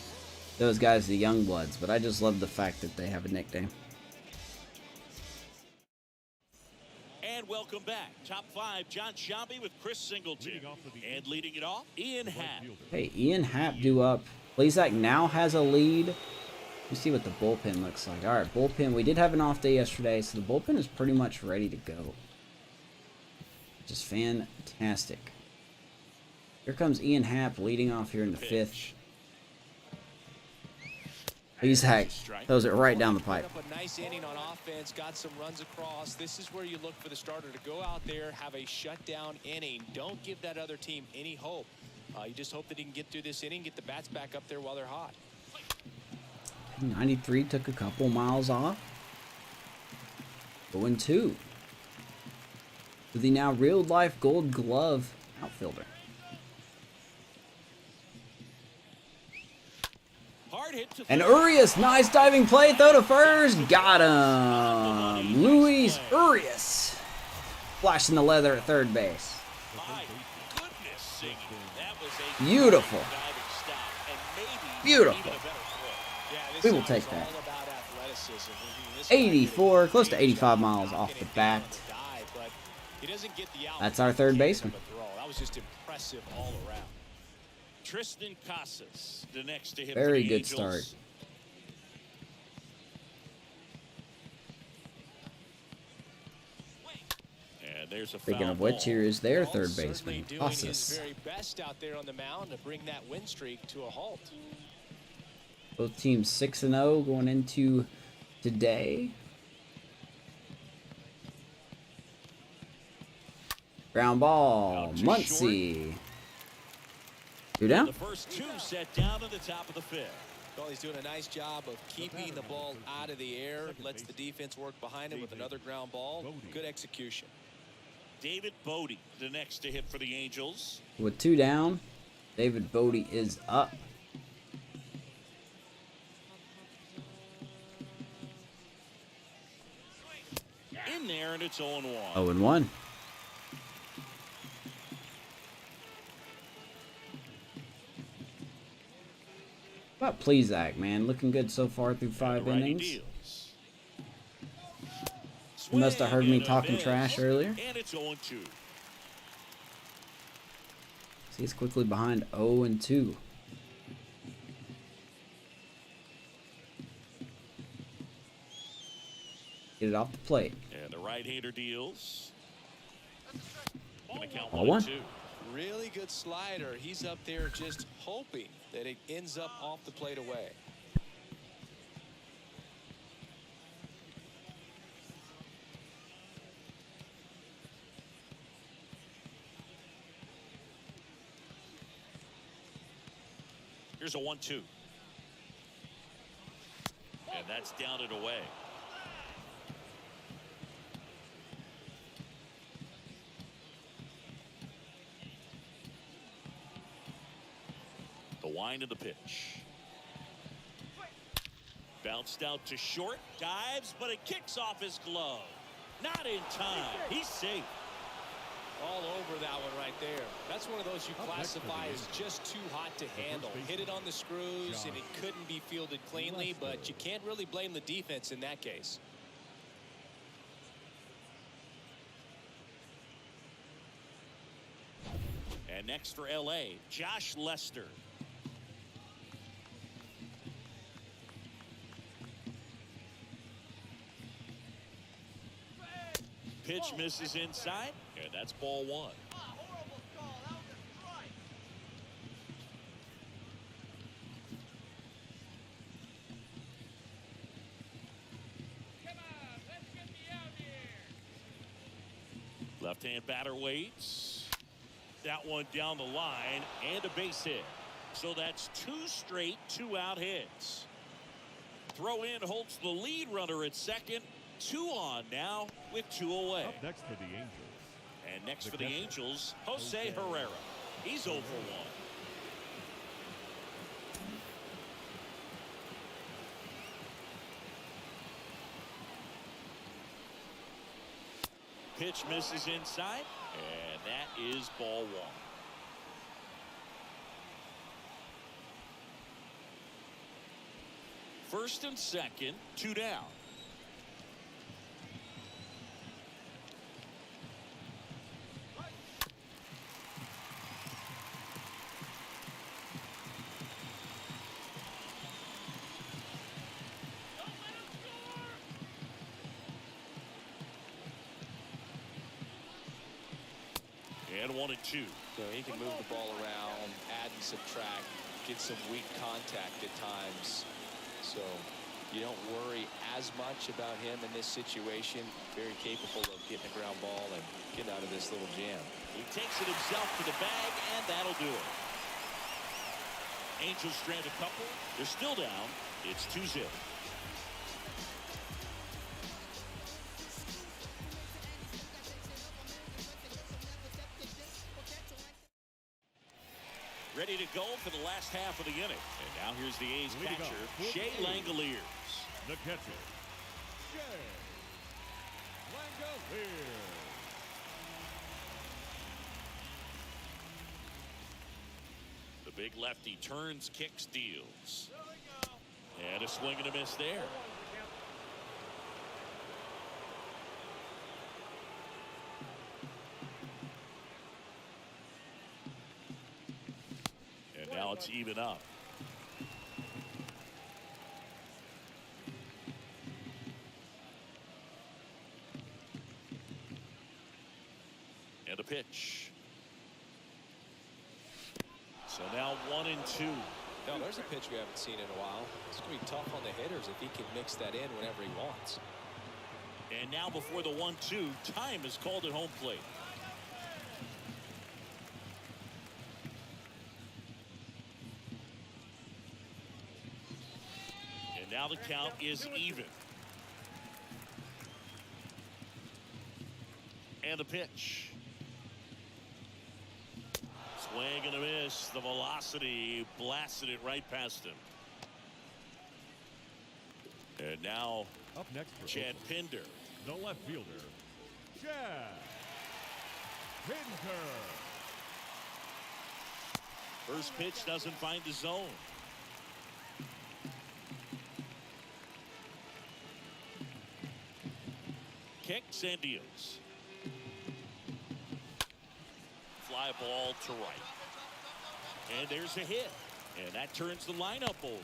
those guys the young bloods, but I just love the fact that they have a nickname. And welcome back. Top 5, John Sciambi with Chris Singleton. And leading it off, Ian Happ. Hey, Ian Happ due up. Plesac now has a lead. Let's see what the bullpen looks like. All right, bullpen. We did have an off day yesterday, so the bullpen is pretty much ready to go. Just fantastic. Here comes Ian Happ leading off here in the 5th. Plesac throws it right down the pipe. A nice inning on offense, got some runs across. This is where you look for the starter to go out there, have a shutdown inning. Don't give that other team any hope. You just hope that he can get through this inning, get the bats back up there while they're hot. 93 took a couple miles off. 0-2 to the now real-life Gold Glove outfielder. Hard hit to And Urias, nice diving play, throw to first, got him. Luis Urias flashing the leather at 3rd base. my goodness, singing. That was a Beautiful. diving stop, and maybe Beautiful. even a better throw. Yeah, this We will is take that. all about athleticism. This 84, close to 85 miles off the bat. But he doesn't get the out. That's our 3rd baseman. That was just impressive all around. Tristan Casas, the next to hit Very for the good Angels. start. And there's a Speaking foul of which, ball. here is their Well, 3rd certainly baseman, doing his Casas. very best out there on the mound to bring that win streak to a halt. Both teams 6-0 going into today. Ground ball, Out to Muncy. 2 down. The first 2 set down at the top of the 5th. Well, he's doing a nice job of keeping the ball out of the air, lets the defense work behind him with another ground ball. Good execution. David Bodie, the next to hit for the Angels. With 2 down, David Bodie is up. In there, and it's 0-1. 0-1. How about Plesac, man? Looking good so far through 5 Righty innings. deals. You must have heard me Swing and a talking miss, trash earlier. And it's 0-2. See, he's quickly behind 0-2. Get it off the plate. And the right-hander deals. Gonna count Ball 1. 1-2. Really good slider. He's up there just hoping that it ends up off the plate away. Here's a 1-2. And that's down and away. The wind of the pitch. Bounced out to short. Dives, but it kicks off his glove. Not in time. He's safe. All over that one right there. That's one of those you classify as just too hot to handle. Hit it on the screws, and it couldn't be fielded cleanly, but you can't really blame the defense in that case. And next for L.A., Josh Lester. Pitch misses inside, and that's ball one. Left-hand batter waits. That one down the line, and a base hit. So that's two straight two-out hits. Throw in holds the lead runner at second. 2 on now with 2 away. Up next for the Angels. And next for the Angels, Jose Herrera. He's 0 for 1. Pitch misses inside, and that is ball one. First and second, 2 down. And 1-2. So he can move the ball around, add and subtract, get some weak contact at times. So you don't worry as much about him in this situation. Very capable of getting a ground ball and getting out of this little jam. He takes it himself to the bag, and that'll do it. Angels strand a couple. They're still down. It's 2-0. Ready to go for the last half of the inning. And now here's the A's catcher, Shea Langoliers. The catcher, Shea Langoliers. The big lefty turns, kicks, deals. And a swing and a miss there. And now it's even up. And a pitch. So now 1-2. Now there's a pitch we haven't seen in a while. It's going to be tough on the hitters if he can mix that in whenever he wants. And now before the 1-2, time is called at home plate. And now the count is even. And the pitch. Swing and a miss. The velocity blasted it right past him. And now Up next for Chad Oakland, Pinder. the left fielder, Chad Pinder. First pitch doesn't find the zone. Kicks and deals. Fly ball to right. And there's a hit. And that turns the lineup over.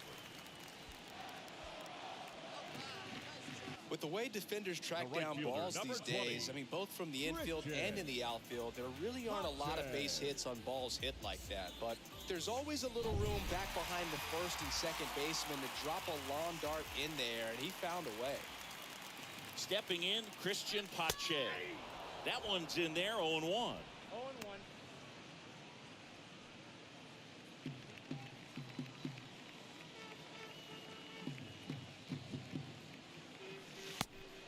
With the way defenders track The right down fielder, balls number these days, 20, I mean, both from the infield and in the outfield, there really aren't a lot of base hits on balls hit like that. But there's always a little room back behind the first and second baseman to drop a long dart in there, and he found a way. Stepping in, Christian Pache. That one's in there, 0-1. 0-1.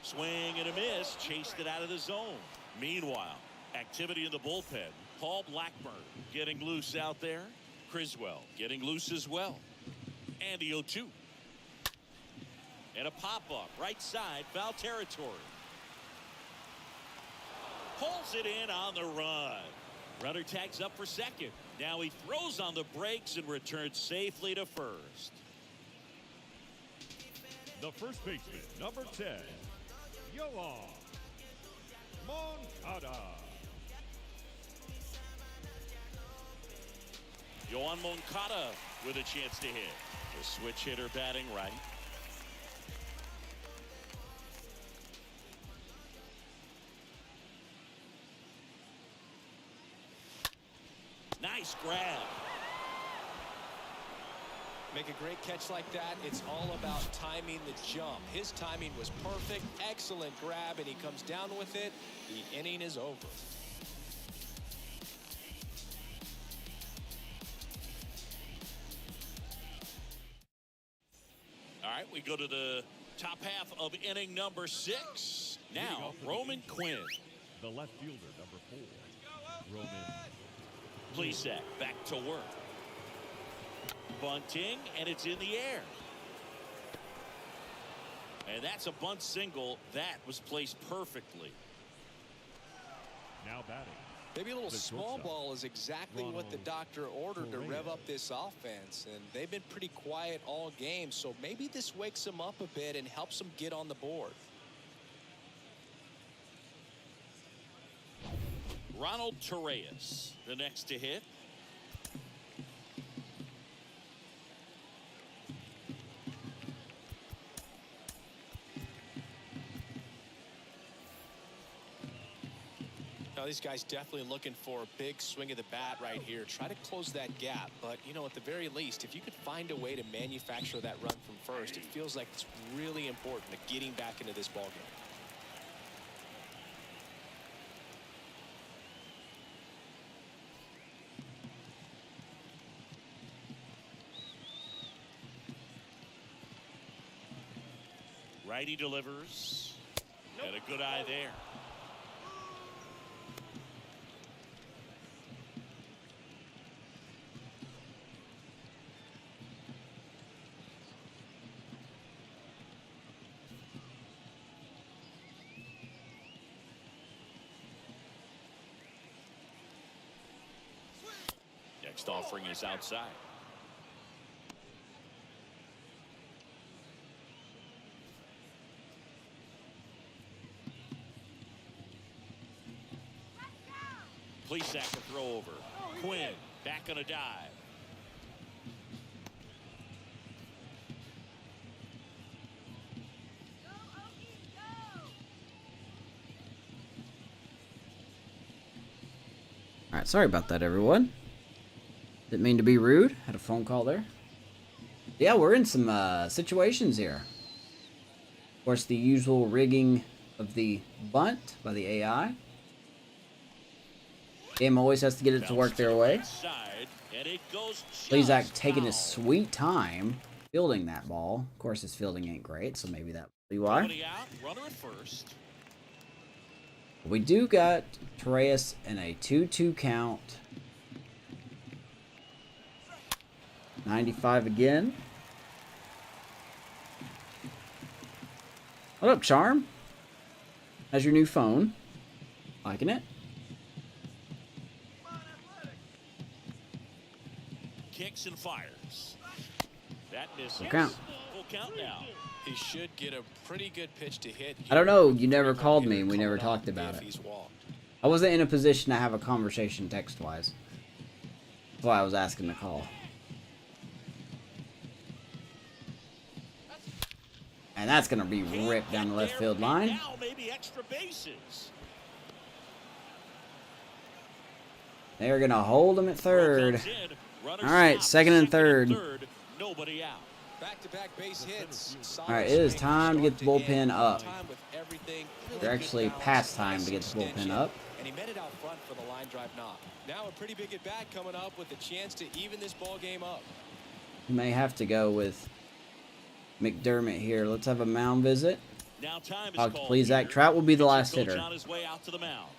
Swing and a miss, chased it out of the zone. Meanwhile, activity in the bullpen. Paul Blackburn getting loose out there. Criswell getting loose as well. And the 0-2. And a pop-up, right side, foul territory. Pulls it in on the run. Runner tags up for second. Now he throws on the brakes and returns safely to first. The first baseman, number 10, Yoan Moncada. Yoan Moncada with a chance to hit. The switch hitter batting right. Nice grab. Make a great catch like that. It's all about timing the jump. His timing was perfect. Excellent grab, and he comes down with it. The inning is over. All right, we go to the top half of inning number 6. Now, Roman Quinn. The left fielder, number 4, Roman Plesac back to work. Bunting, and it's in the air. And that's a bunt single. That was placed perfectly. now batting. Maybe a little The small shortstop, ball is exactly what the doctor ordered to rev up this offense. And they've been pretty quiet all game. So maybe this wakes them up a bit and helps them get on the board. Ronald Torreyes, the next to hit. Now these guys definitely looking for a big swing of the bat right here. Try to close that gap. But, you know, at the very least, if you could find a way to manufacture that run from first, it feels like it's really important to getting back into this ballgame. Righty delivers. And a good eye there. Next offering is outside. Plesac a throw over. Quinn back on a dive. All right, sorry about that, everyone. Didn't mean to be rude. Had a phone call there. Yeah, we're in some situations here. Of course, the usual rigging of the bunt by the AI. Game always has to get it to work their way. Plesac taking his sweet time fielding that ball. Of course, his fielding ain't great, so maybe that will be why. We do got Torreyes in a 2-2 count. 95 again. What up, Charm? How's your new phone? Liking it? Kicks and fires. That misses. Full count. Full count now. He should get a pretty good pitch to hit. I don't know. You never called me and we never talked about it. I wasn't in a position to have a conversation text-wise. That's why I was asking to call. And that's going to be ripped down the left field line. Now maybe extra bases. They're going to hold him at third. All right, second and third. Nobody out. Back-to-back base hits. All right, it is time to get the bullpen up. They're actually past time to get the bullpen up. And he met it out front for the line drive knock. Now a pretty big at-bat coming up with a chance to even this ball game up. We may have to go with McDermott here. Let's have a mound visit. Now time is Talk to called Plesac. here. Trout will be the last Coach hitter. on his way out to the mound.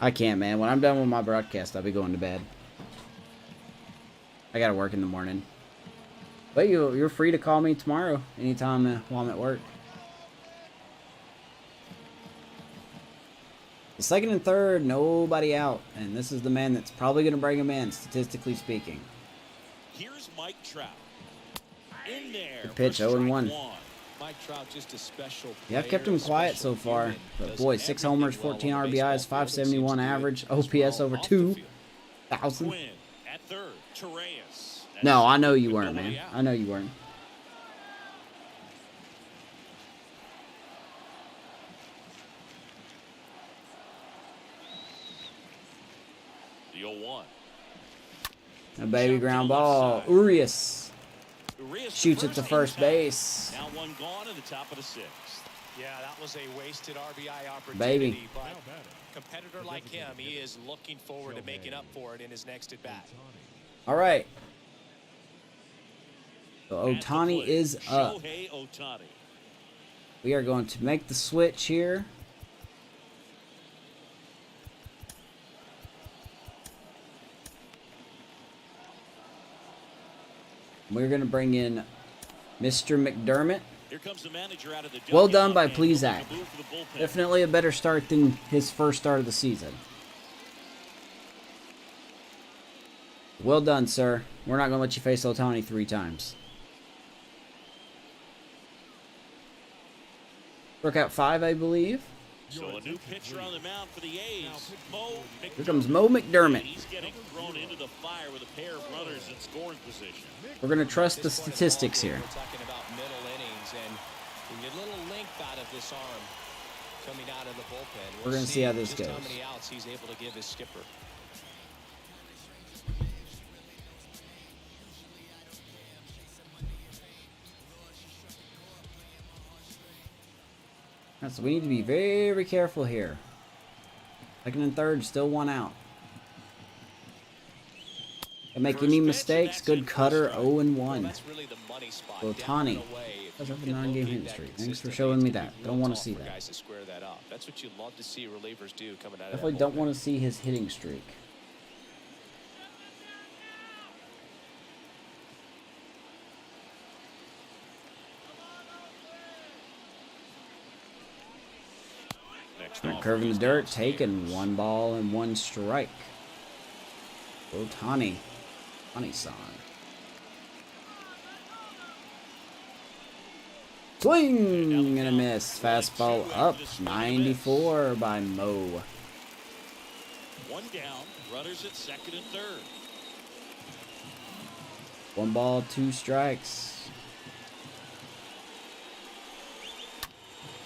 I can't, man. When I'm done with my broadcast, I'll be going to bed. I gotta work in the morning. But you're free to call me tomorrow, anytime while I'm at work. The second and third, nobody out. And this is the man that's probably going to bring him in, statistically speaking. Here's Mike Trout. In there. Good pitch, 0-1. Mike Trout, just a special Yeah, I've kept him quiet so far. But boy, 6 homers, 14 RBIs, 571 average, OPS over 2,000. Quinn at third. Torreyes. No, I know you weren't, man. I know you weren't. The 0-1. A baby ground ball. Urias shoots it to first base. Now one gone in the top of the sixth. Yeah, that was a wasted RBI opportunity. Baby. But a competitor like him, he is looking forward to making up for it in his next at-bat. All right. So Ohtani is up. Shohei Ohtani. We are going to make the switch here. We're going to bring in Mr. McDermott. Here comes the manager out of the Well dugout done by and Plesac. looking to move for the bullpen. Definitely a better start than his first start of the season. Well done, sir. We're not going to let you face Ohtani 3 times. Work out 5, I believe. So a new pitcher on the mound for the A's. Mo McDermott. Here comes Mo McDermott. He's getting thrown into the fire with a pair of runners in scoring position. We're going to trust the statistics here. We're talking about middle innings, and we get a little length out of this arm coming out of the bullpen. We're going to see how this just goes. how many outs he's able to give his skipper. So we need to be very careful here. Second and third, still 1 out. Don't make any mistakes. Good cutter, 0-1. That's really the money spot. Ohtani. That's up a 9-game hitting streak. Thanks for showing me that. Don't want to see that. Guys to square that up. That's what you love to see relievers do coming out of Definitely don't want to see his hitting streak. Curving the dirt, taking 1 ball and 1 strike. Ohtani. Ohtani-san. Swing and a miss. Fastball up. 94 by Mo. 1 down. Runners at second and third. 1 ball, 2 strikes.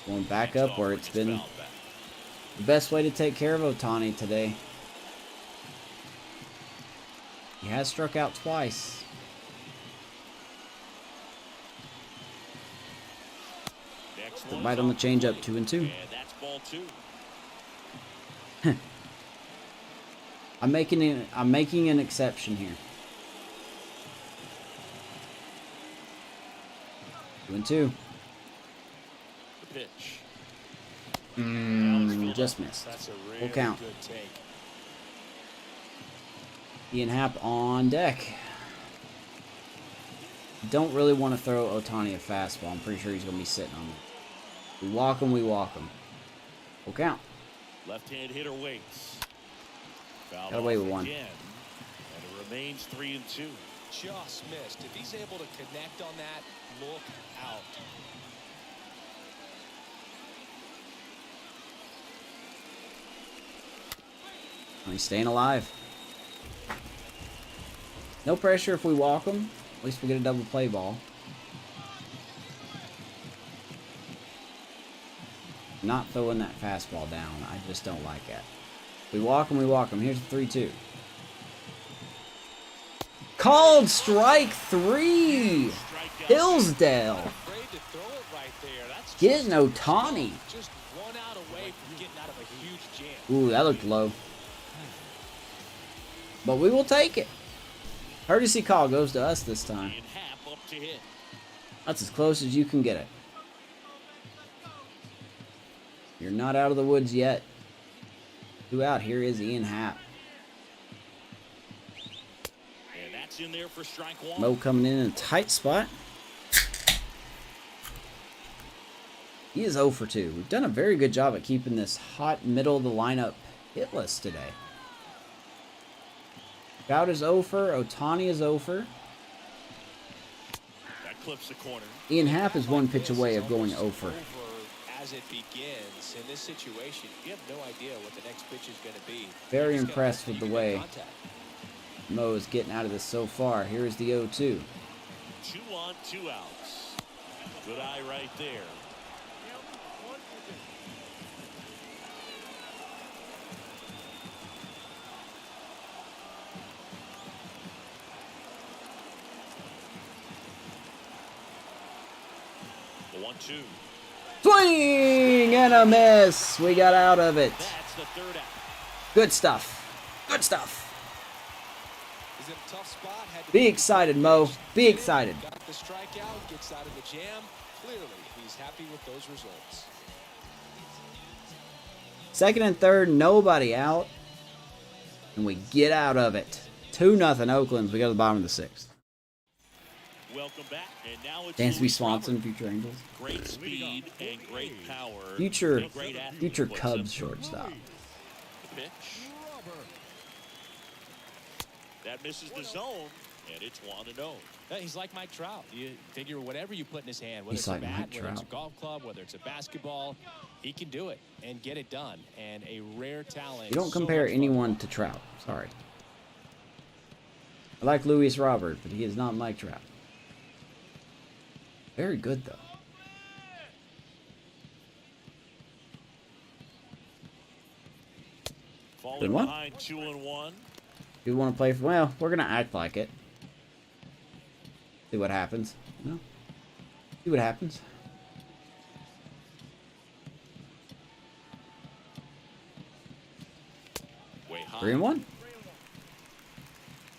Going back up where it's been the best way to take care of Ohtani today. He has struck out twice. Good bite on the changeup, 2-2. And that's ball 2. I'm making an exception here. 2-2. The pitch. Just missed. That's a really Full count. good take. Ian Happ on deck. Don't really want to throw Ohtani a fastball. I'm pretty sure he's going to be sitting on it. We walk him, we walk him. Full count. Left-hand hitter waits. Fouled Got away off with 1. again, and it remains 3-2. Just missed. If he's able to connect on that, look out. He's staying alive. No pressure if we walk them. At least we get a double play ball. Not throwing that fastball down. I just don't like it. We walk them, we walk them. Here's the 3-2. Called strike 3. Hillsdale. Getting Ohtani. Just one out away from getting out of a huge jam. Ooh, that looked low. But we will take it. Courtesy call goes to us this time. That's as close as you can get it. You're not out of the woods yet. 2 out. Here is Ian Happ. And that's in there for strike 1. Mo coming in a tight spot. He is 0 for 2. We've done a very good job at keeping this hot middle of the lineup hitless today. Trout is 0 for. Ohtani is 0 for. That clips the corner. Ian Happ is 1 pitch away of going 0 for. As it begins in this situation, you have no idea what the next pitch is going to be. Very impressed with the way Mo is getting out of this so far. Here is the 0-2. 2 on, 2 outs. Good eye right there. The 1-2. Swing and a miss. We got out of it. That's the 3rd out. Good stuff. Good stuff. He's in a tough spot. Be excited, Mo. Be excited. Got the strikeout, gets out of the jam. Clearly, he's happy with those results. 2nd and 3rd, nobody out. And we get out of it. 2-0 Oakland. We go to the bottom of the 6th. Welcome back. And now it's Dansby Luis Swanson, Robert. future Angels. Great speed and great power. Future And a great athlete. future Puts Cubs him. shortstop. The pitch. That misses the zone, and it's 1-0. He's like Mike Trout. You figure whatever you put in his hand, whether He's it's a like bat, Mike whether it's a Trout. golf club, whether it's a basketball, he can do it and get it done. And a rare talent. You don't So compare much fun. anyone to Trout. Sorry. I like Luis Robert, but he is not Mike Trout. Very good, though. Falling Good one. behind 2-1. You want to play for... Well, we're going to act like it. See what happens. No. See what happens. Way high. 3-1.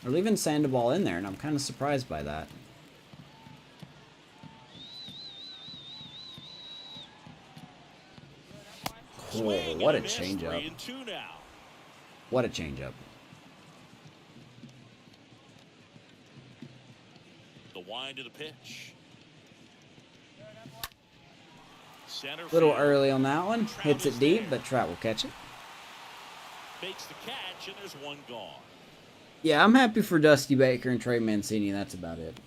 We're leaving Sandoval in there, and I'm kind of surprised by that. Cool. Swing What a and miss. changeup. 3-2 now. What a changeup. The wind of the pitch. Center A little field. early on that one. Trout Hits is it deep, there. but Trout will catch it. Makes the catch, and there's 1 gone. Yeah, I'm happy for Dusty Baker and Trey Mancini. That's about it.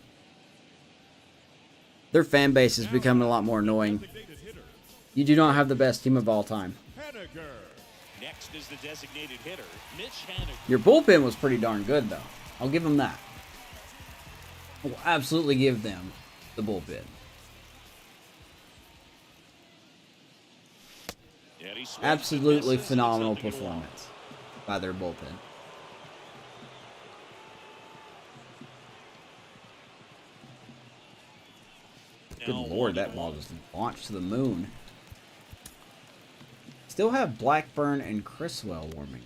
Their fan base is becoming a lot more annoying. You do not have the best team of all time. Next is the designated hitter, Mitch Haniger. Your bullpen was pretty darn good, though. I'll give them that. I will absolutely give them the bullpen. And he swings and Absolutely misses. phenomenal It's something to watch. performance by their bullpen. Good Now lord, that 1-1. ball just launched to the moon. Still have Blackburn and Criswell warming.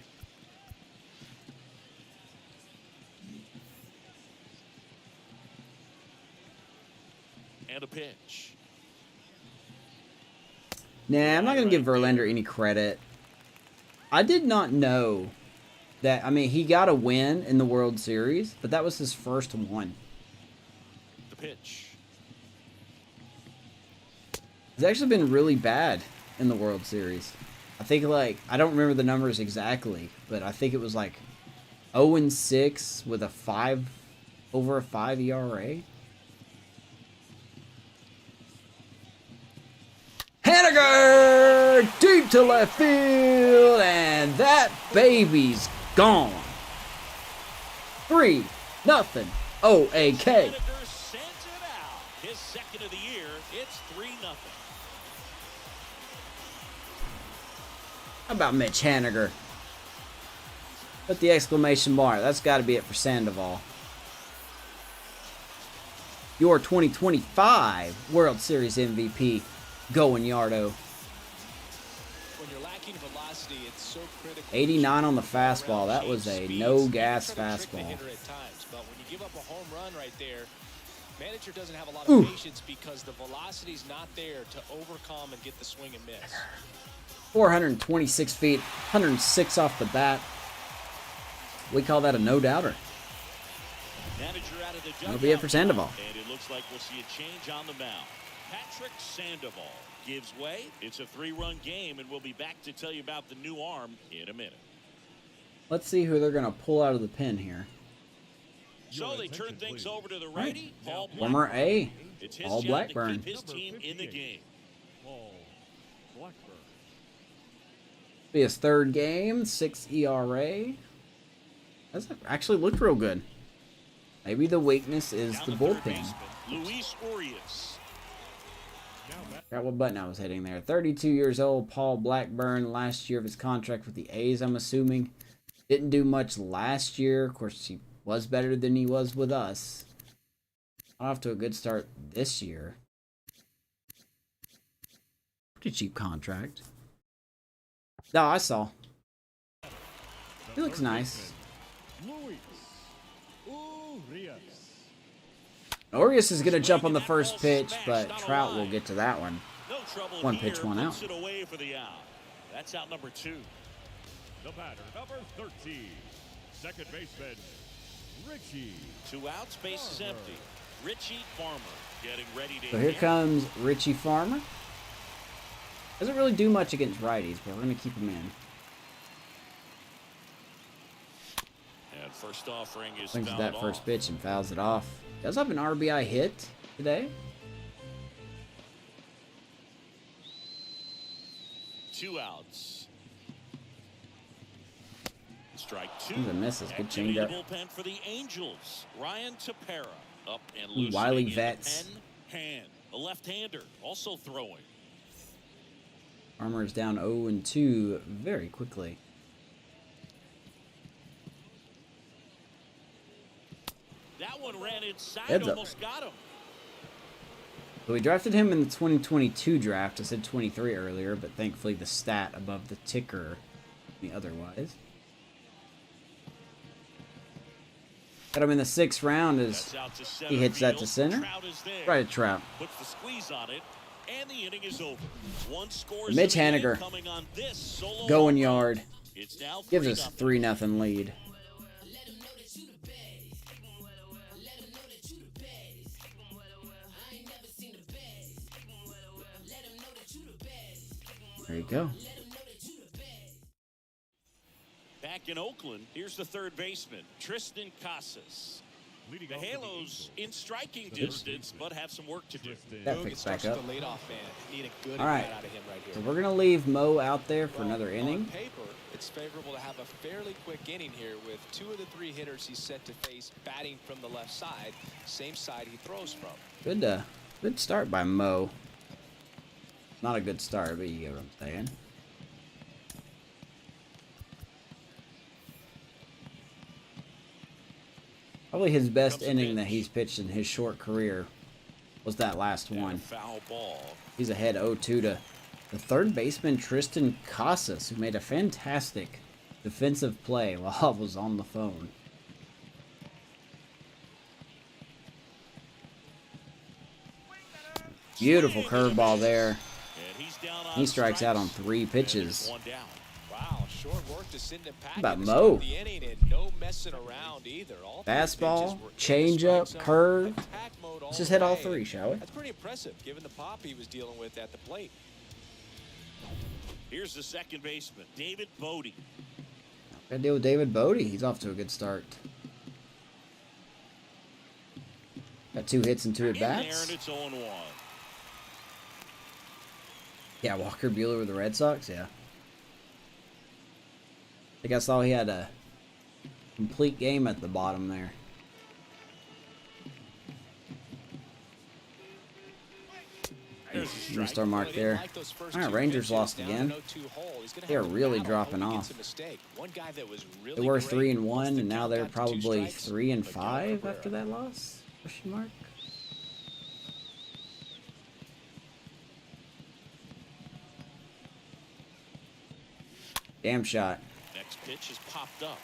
And a pitch. Nah, I'm not going to give Verlander any credit. I did not know that, I mean, he got a win in the World Series, but that was his first one. The pitch. He's actually been really bad in the World Series. I think, like, I don't remember the numbers exactly, but I think it was like 0-6 with a 5, over a 5 ERA. Haniger deep to left field, and that baby's gone. 3 Nothing. O-A-K. Haniger sends it out. His second of the year. It's 3-0. How about Mitch Haniger? Put the exclamation mark. That's got to be it for Sandoval. Your 2025 World Series MVP, going Yardo. When you're lacking velocity, it's so critical. 89 on the fastball. That was a no-gas fastball. But when you give up a home run right there, manager doesn't have a lot of patience because the velocity's not there to overcome and get the swing and miss. 426 feet, 106 off the bat. We call that a no-doubter. That'll be it for Sandoval. And it looks like we'll see a change on the mound. Patrick Sandoval gives way. It's a 3-run game, and we'll be back to tell you about the new arm in a minute. Let's see who they're going to pull out of the pen here. So they turn things over to the righty, Paul Blackburn. Former A, It's his Paul job Blackburn. to keep his team in the game. Paul Blackburn. Be his third game, 6 ERA. That's actually looked real good. Maybe the weakness is Down the third bullpen. baseman, Luis Urias. Forgot what button I was hitting there. 32 years old, Paul Blackburn. Last year of his contract with the A's, I'm assuming. Didn't do much last year. Of course, he was better than he was with us. Off to a good start this year. Pretty cheap contract. No, I saw. He looks nice. Luis Urias. Urias is going to jump on the first pitch, but Trout will get to that one. No trouble One here, pitch, one out. puts it away for the out. That's out number 2. The batter, number 13. Second baseman, Richie. 2 outs, base is empty. Richie Farmer getting ready to So here hit. comes Richie Farmer. Doesn't really do much against righties, but we're going to keep him in. And first offering is Swings at fouled that first off. pitch and fouls it off. Does have an RBI hit today. 2 outs. Strike 2. Swings and misses. Good Activity in the changeup. bullpen for the Angels. Ryan Tepera up and Ooh, loosening Wiley in the Vetts. pen hand. A left-hander also throwing. Farmer is down 0-2 very quickly. That one ran inside, Heads up. almost got him. So we drafted him in the 2022 draft. I said 23 earlier, but thankfully the stat above the ticker me otherwise. Got him in the 6th round as That's out to center he hits that field. to center. Trout is there. Right at Trout. Puts the squeeze on it, and the inning is over. One score. Mitch Haniger going yard. It's now Gives us 3-0. 3-0 lead. There you go. Back in Oakland, here's the third baseman, Tristan Casas. Leading The off for Halos in striking Oops. distance, but have some work to do. That Boog, picks it back starts up. with the leadoff man. Need a good All right. at-bat out of him right here. So we're going to leave Mo out there for another On inning. paper, it's favorable to have a fairly quick inning here with 2 of the 3 hitters he's set to face batting from the left side, same side he throws from. Good start by Mo. Not a good start, but you get what I'm saying. Probably his best inning that he's pitched in his short career was that last And a one. foul ball. He's ahead 0-2 to the third baseman, Tristan Casas, who made a fantastic defensive play while I was on the phone. Beautiful curveball there. And he's down on He strikes out on strikes. 3 And pitches. there's one down. Wow, short work to send him packing About to Mo? start the inning and no messing around either. All 3 Fastball, pitches were in the changeup, strike zone. curve. Attack mode all Let's just the hit all way. 3, shall we? That's pretty impressive given the pop he was dealing with at the plate. Here's the second baseman, David Bodie. Got to deal with David Bodie. He's off to a good start. Got 2 hits and 2 In there, at-bats. and it's 0-1. Yeah, Walker Buehler with the Red Sox, yeah. I think I saw he had a complete game at the bottom there. Star mark there. Alright, Rangers lost again. They're really dropping off. They were 3-1, and now they're probably 3-5 after that loss? Question mark. Damn shot. Next pitch is popped up.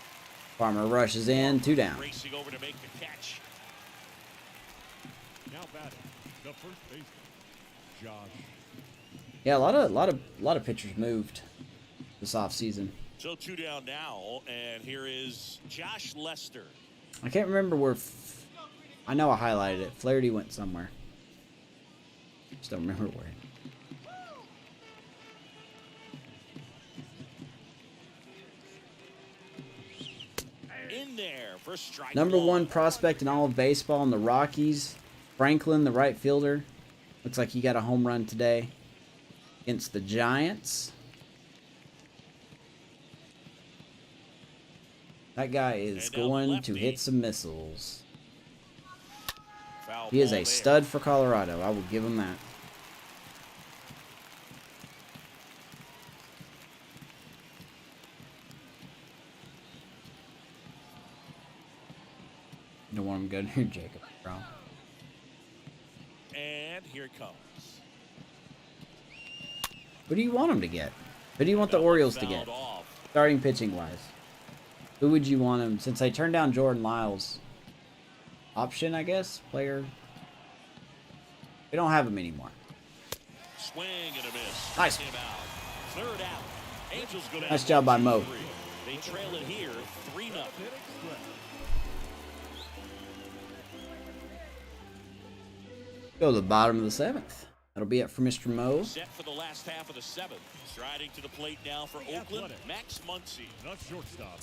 Farmer rushes in, 2 down. Racing over to make the catch. Now batting, the first baseman, Josh. Yeah, a lot of pitchers moved this offseason. So 2 down now, and here is Josh Lester. I can't remember where. I know I highlighted it. Flaherty went somewhere. Just don't remember where. In there for strike Number 1 prospect in all of baseball in the Rockies. Franklin, the right fielder. Looks like he got a home run today against the Giants. That guy is going to hit some missiles. He is a stud for Colorado. I will give him that. Don't want him to go near Jacob Brown. And here it comes. Who do you want him to get? Who do you want the Orioles to get? Starting pitching wise. Who would you want him? Since they turned down Jordan Lyles. Option, I guess? Player. We don't have him anymore. Swing and a miss. Nice. Third out. Angels go down. Nice job by Mo. They trail it here 3-0. Go to the bottom of the 7th. That'll be it for Mr. Mo. Set for the last half of the 7th. Striding to the plate now for Oakland, Max Muncy. Let's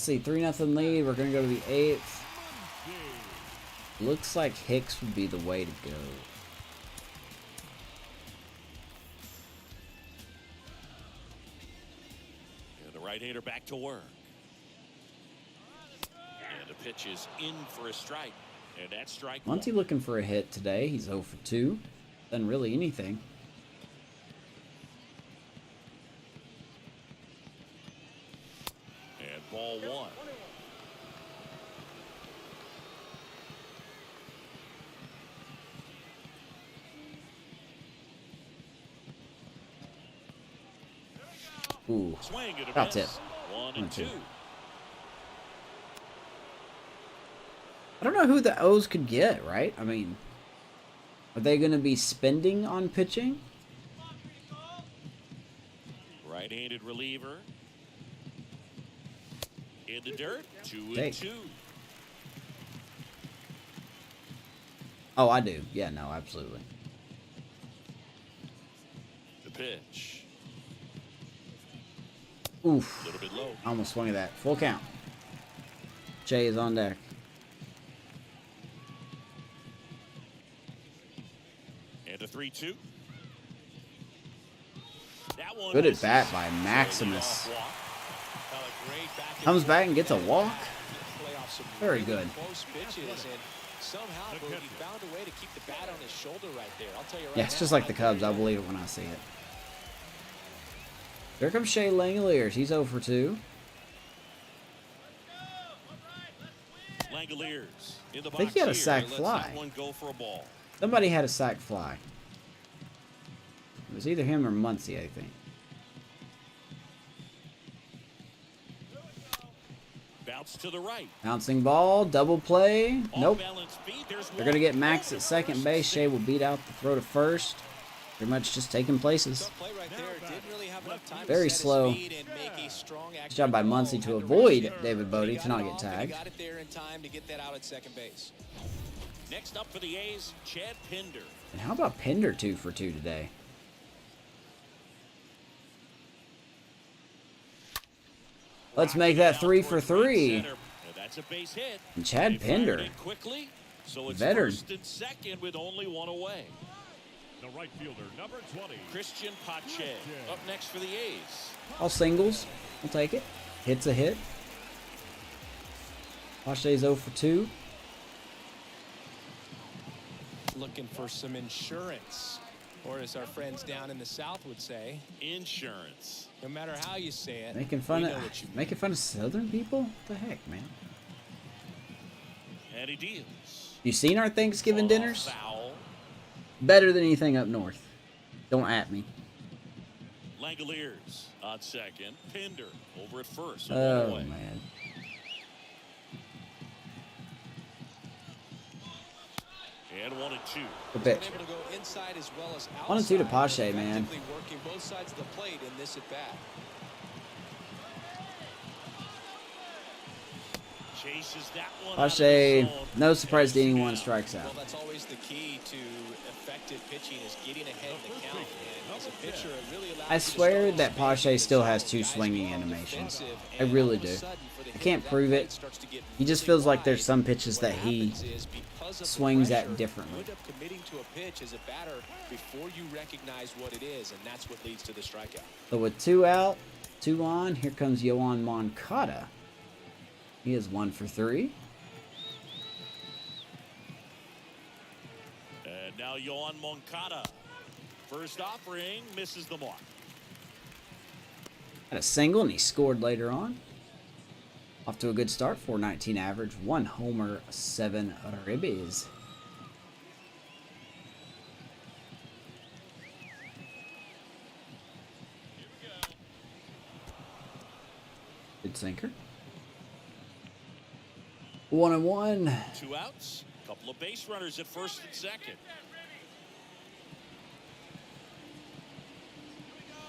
see, 3-0 lead. We're going to go to the 8th. Looks like Hicks would be the way to go. And the right-hander back to work. And the pitch is in for a strike. And that's strike one. Muncy looking for a hit today. He's 0 for 2. Done really anything. And ball 1. Ooh, Swing and a that's miss. it. 1-2. I don't know who the O's could get, right? I mean, are they going to be spending on pitching? Right-handed reliever. In the dirt. 2-2. Oh, I do. Yeah, no, absolutely. The pitch. Oof. A little bit low. I almost swung at that. Full count. Jay is on deck. And a 3-2. That one Good at bat by Maximus. Comes back and gets a walk. Very good. Yeah, it's just like the Cubs. I'll believe it when I see it. Here comes Shea Langoliers. He's 0 for 2. Langoliers in the box. I think he had a here. sac Let's fly. that one go for a ball. Somebody had a sac fly. It was either him or Muncy, I think. Bounce to the right. Bouncing ball, double play. Nope. Off-balance feet. There's They're going to get Max at second base. Shea will beat out the throw to first. Pretty much just taking places. Very slow. Good job by Muncy to avoid David Bodie to not get tagged. Next up for the A's, Chad Pinder. And how about Pinder 2 for 2 today? Let's make that 3 for 3. That's a base hit. And Chad Pinder, Quickly, so it's veteran. first and second with only one away. The right fielder, number 20. Christian Pache up next for the A's. All singles. We'll take it. Hit's a hit. Pache's 0 for 2. Looking for some insurance. Or as our friends down in the South would say, insurance. No matter how you say it, Making fun of Southern people? What the heck, man? And he deals. You seen our Thanksgiving dinners? Foul. Better than anything up north. Don't at me. Langoliers on second. Pinder over at first. Oh, man. And 1-2. Good pitch. 1-2 to Pache, man. Working both sides of the plate in this at bat. Chases that one. Pache, no surprise to anyone, strikes out. Well, that's always the key to effective pitching is getting ahead in the count. And as a pitcher, it really allows I swear that Pache still has 2 swinging animations. I really do. I can't prove it. He just feels like there's some pitches that he swings at differently. You end up committing to a pitch as a batter before you recognize what it is, and that's what leads to the strikeout. So with 2 out, 2 on, here comes Yoan Moncada. He is 1 for 3. And now Yoan Moncada. First offering misses the mark. Had a single and he scored later on. Off to a good start, 419 average, 1 homer, 7 ribbies. Good sinker. 1-1. 2 outs. Couple of base runners at first and second.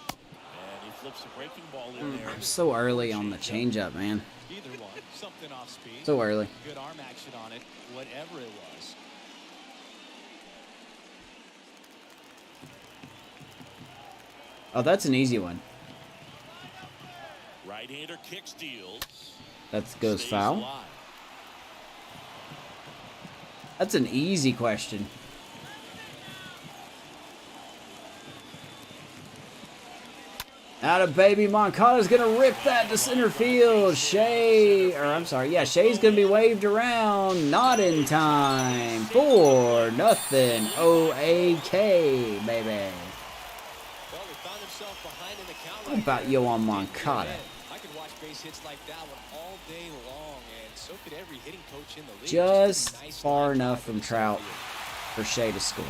And he flips a breaking ball in there. So early on the changeup, man. Either one, something off speed. So early. Good arm action on it, whatever it was. Oh, that's an easy one. Right-hander kick steals. That goes Stays foul. alive. That's an easy question. Out of baby, Moncada's gonna rip that to center field. Shay's gonna be waved around. Not in time. 4-0. OAK, baby. Well, he found himself behind in the count. What about Yoan Moncada? I could watch base hits like that one all day long, and so could every hitting coach in the league. Just nice far line enough drive from the Trout center for Shay to score.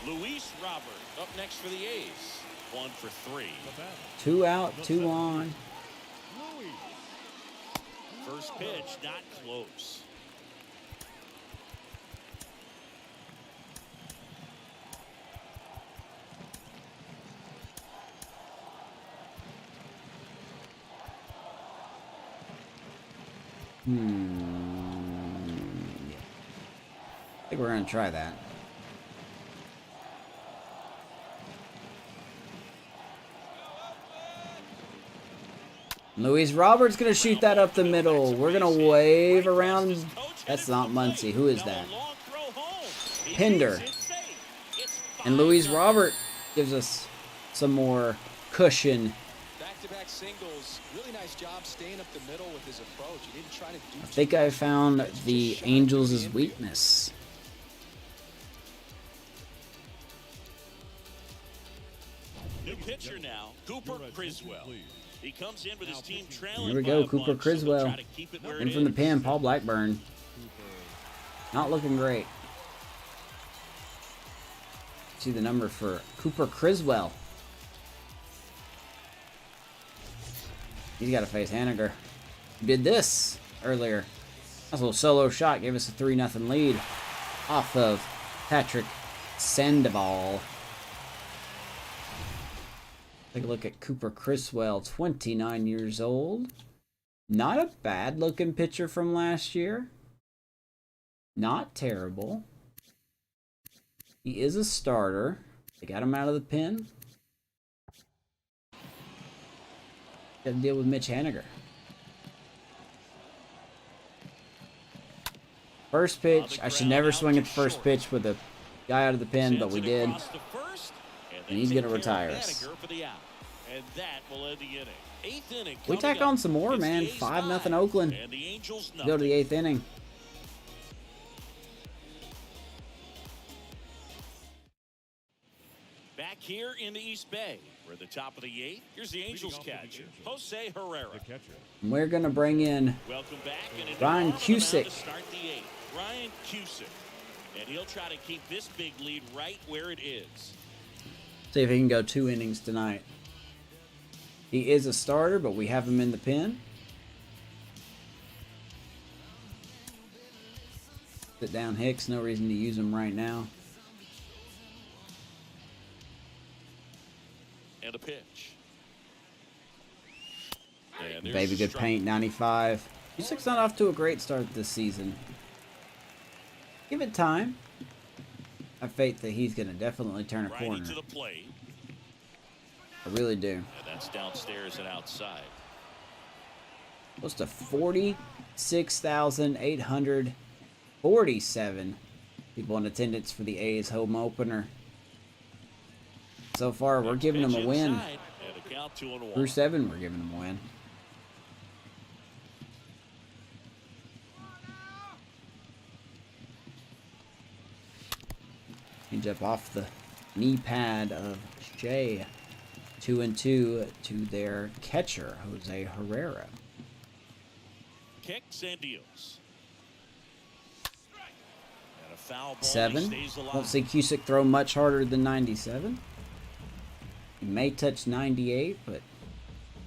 Luis Robert up next for the A's. 1 for 3. 2 out, 2 on. First pitch, not close. Yeah. I think we're gonna try that. Luis Roberts gonna shoot that up the middle. We're gonna wave around. That's not Muncie. Who is that? Pinder. And Luis Robert gives us some more cushion. Back-to-back singles. Really nice job staying up the middle with his approach. He didn't try to do I think I found the Angels' weakness. New pitcher now, Cooper Criswell. He comes in with his team trailing. Here we go, by Cooper 1, so they'll Criswell. try to keep it where In it from the is. pen, Paul Blackburn. Not looking great. See the number for Cooper Criswell. He's got to face Haniger. Did this earlier. That's a little solo shot. Gave us a 3-0 lead off of Patrick Sandoval. Take a look at Cooper Criswell, 29 years old. Not a bad looking pitcher from last year. Not terrible. He is a starter. They got him out of the pen. Got to deal with Mitch Haniger. First pitch. I should never swing at the first pitch with a guy out of the pen, but we did. And he's going to retire us. And that will end the inning. 8th inning. We tack on some more, man. 5-0 Oakland. And the Angels Go to the 8th inning. here in the East Bay. We're at the top of the 8th. Here's the Angels catcher, Jose Herrera. We're going to bring in Welcome back. And Ryan Cusick. To start the 8th. Ryan Cusick. And he'll try to keep this big lead right where it is. See if he can go 2 innings tonight. He is a starter, but we have him in the pen. Sit down, Hicks. No reason to use him right now. And a pitch. Baby good paint, 95. Cusick's not off to a great start this season. Give it time. I have faith that he's going to definitely turn a corner. To the plate. I really do. And that's downstairs and outside. Close to 46,847 people in attendance for the A's home opener. So far, we're giving them a win. Through 7, we're giving them a win. Change up off the knee pad of Shea. 2-2 to their catcher, Jose Herrera. Kicks and deals. And a foul ball. 7. Won't see Cusick throw much harder than 97. He may touch 98, but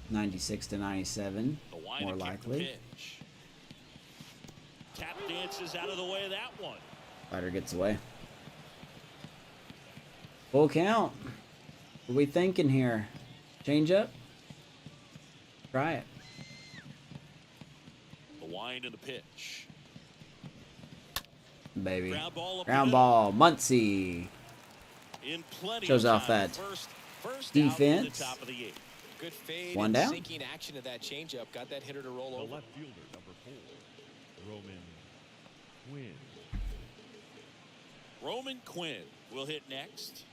96 to 97 more likely. Tap dances out of the way of that one. Fighter gets away. Full count. What are we thinking here? Change up? Try it. The wind and the pitch. Baby. Ground ball. Muncie. Shows off that defense. Good fade. One down. Sinking action of that changeup got that hitter to roll over. The left fielder, number 4, Roman Quinn will hit next.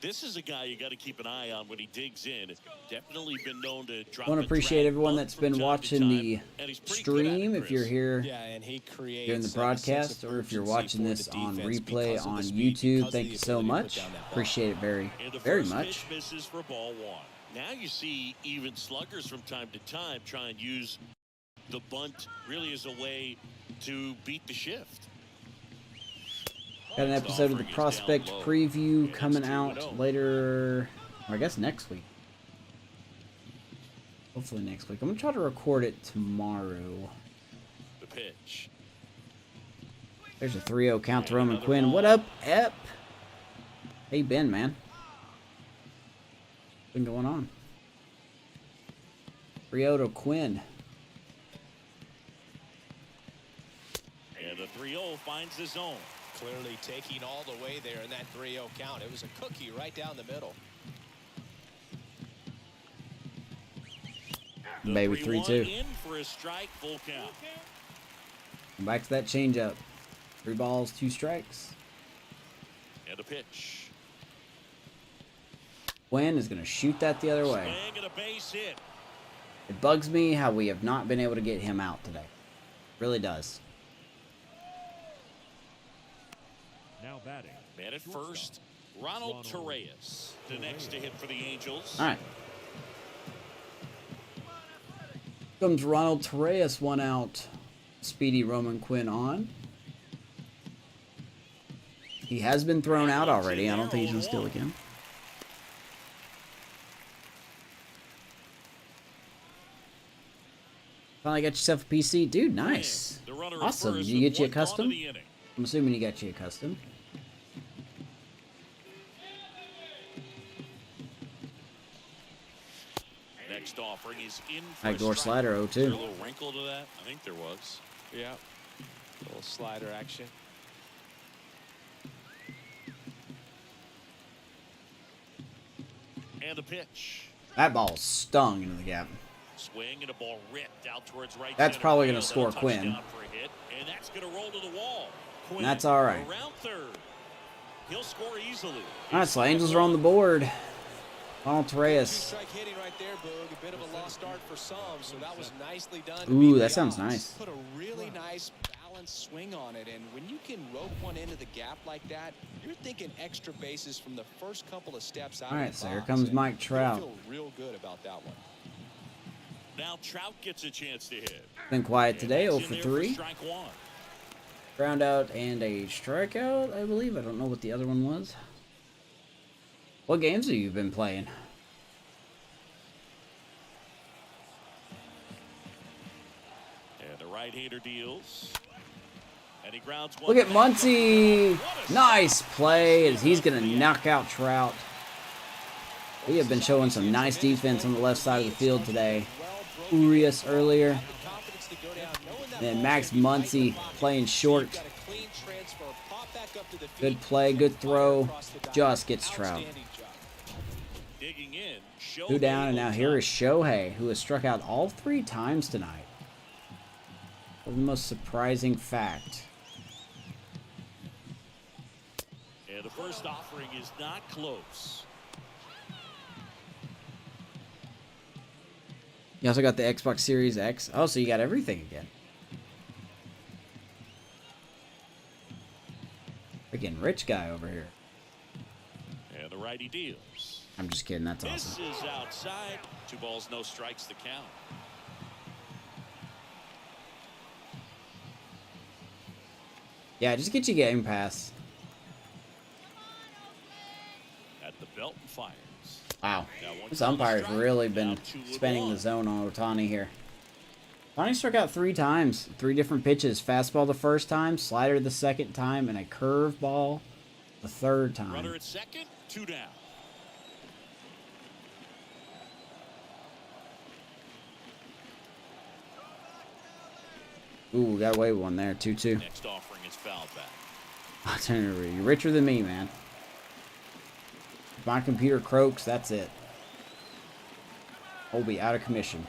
This is a guy you got to keep an eye on when he digs in. Definitely been known to drop. I want to appreciate everyone that's been watching the stream. If you're here during the broadcast, or if you're watching this on replay on YouTube, thank you so much. Appreciate it very, very much. Misses for ball 1. Now you see even sluggers from time to time try and use the bunt really as a way to beat the shift. Got an episode of the Prospect Preview coming out later, or I guess next week. Hopefully next week. I'm going to try to record it tomorrow. The pitch. There's a 3-0 count to Roman Quinn. What up, Ep? How you been, man? What's been going on? 3-0 to Quinn. And the 3-0 finds the zone. Clearly taking all the way there in that 3-0 count. It was a cookie right down the middle. Baby 3-2. In for a strike, full count. Back to that changeup. 3 balls, 2 strikes. And a pitch. Quinn is going to shoot that the other way. Swing and a base hit. It bugs me how we have not been able to get him out today. Really does. Now batting. Man at first, Ronald Torreyes. The next to hit for the Angels. All right. Comes Ronald Torreyes, 1 out. Speedy Roman Quinn on. He has been thrown out already. I don't think he's going to steal again. Finally got yourself a PC. Dude, nice. Awesome. Did you get you a custom? I'm assuming you got you a custom. Next offering is in for Backdoor slider 0-2. Is there a little wrinkle to that? I think there was. Yeah. A little slider action. And a pitch. That ball stung into the gap. Swing and a ball ripped out towards right. That's probably going to score Quinn. And that's going to roll to the wall. Quinn, that's all right. Around third. He'll score easily. All right, so Angels are on the board. Ronald Torreyes. Strike hitting right there, Boog. A bit of a lost start for some, so that was nicely done. Ooh, that sounds nice. Put a really nice balanced swing on it, and when you can rope one into the gap like that, you're thinking extra bases from the first couple of steps out. All right, of the so here box, comes Mike Trout. Feel real good about that one. Now Trout gets a chance to hit. Been quiet today, 0 And for that's in there 3. strike one. Ground out and a strikeout, I believe. I don't know what the other one was. What games have you been playing? And the right-hander deals. And he grounds one. Look at Muncy. Nice play as he's going to knock out Trout. We have been showing some nice defense on the left side of the field today. Urias earlier. And then Max Muncy playing short. Good play, good throw. Just gets Trout. Digging in. 2 down, and now here is Shohei, who has struck out all 3 times tonight. The most surprising fact. And the first offering is not close. You also got the Xbox Series X. Oh, so you got everything again. Freaking rich guy over here. And the righty deals. I'm just kidding. That's awesome. This is outside. 2 balls, no strikes to count. Yeah, just get you Game Pass. At the belt and fires. Wow. This umpire's really been spinning the zone on Ohtani here. Ohtani struck out 3 times. 3 different pitches. Fastball the first time, slider the second time, and a curveball the third time. Runner at second, 2 down. Ooh, we got away with one there. 2-2. Next offering is fouled back. You're richer than me, man. If my computer croaks, that's it. I'll be out of commission.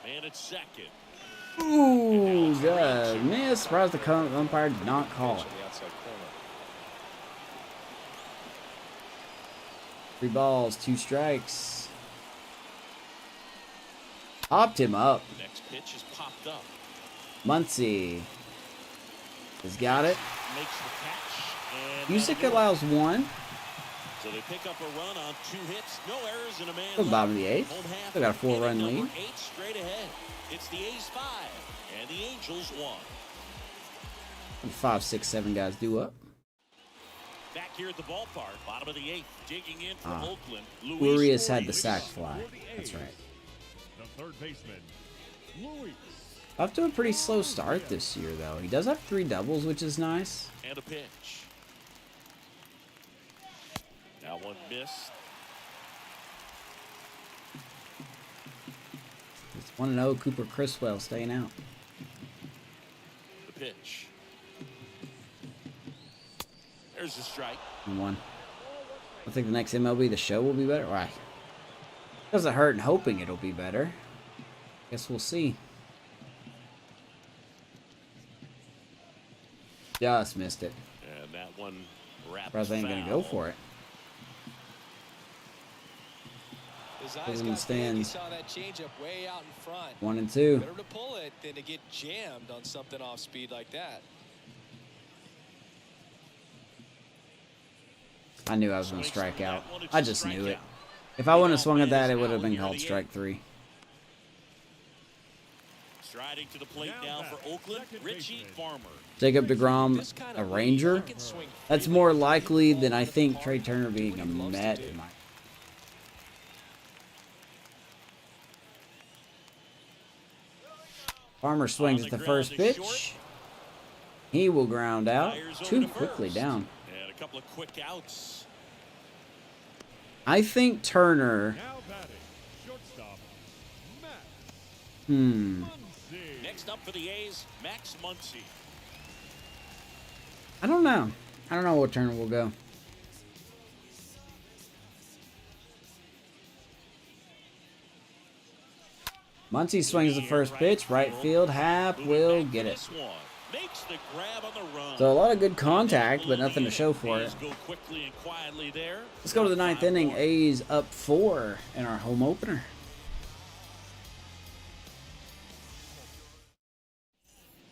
Man at second. Ooh, good miss. Surprised the umpire did not call it. 3 balls, 2 strikes. Popped him up. Next pitch is popped up. Muncy has got it. Makes the catch. And Music allows 1. so they pick up a run on 2 hits, no errors, and a man. Still bottom of the 8th. Home half Still got a 4-run inning lead. number 8 straight ahead. It's the A's 5 and the Angels 1. 5, 6, 7 guys do up. Back here at the ballpark, bottom of the 8th, digging in from Oakland. Urias had the sac fly. That's right. The third baseman, Luis. Off to a pretty slow start this year, though. He does have 3 doubles, which is nice. And a pitch. Now one missed. It's 1-0. Cooper Criswell staying out. The pitch. There's a strike. 1. I think the next MLB The Show will be better. Right. Doesn't hurt and hoping it'll be better. Guess we'll see. Just missed it. And that one wrapped. Probably ain't gonna go for it. His Goes eyes in the got big. He stands. saw that changeup way out in front. 1 and 2. Better to pull it than to get jammed on something off speed like that. I knew I was going to strike out. I just knew it. If I wouldn't have swung at that, it would have been called strike 3. Striding to the plate now for Oakland, Richie Farmer. Jacob DeGrom, a Ranger. That's more likely than I think Trey Turner being a Met. Farmer swings at the first pitch. He will ground out. Too quickly down. And a couple of quick outs. I think Turner. Now batting, shortstop, Max Muncy. Next up for the A's, Max Muncy. I don't know. I don't know what Turner will go. Muncy swings the first pitch. Right field. Hap will get it. Makes the grab on the run. So a lot of good contact, but nothing to show for it. Go quickly and quietly there. Let's go to the 9th inning. A's up 4 in our home opener.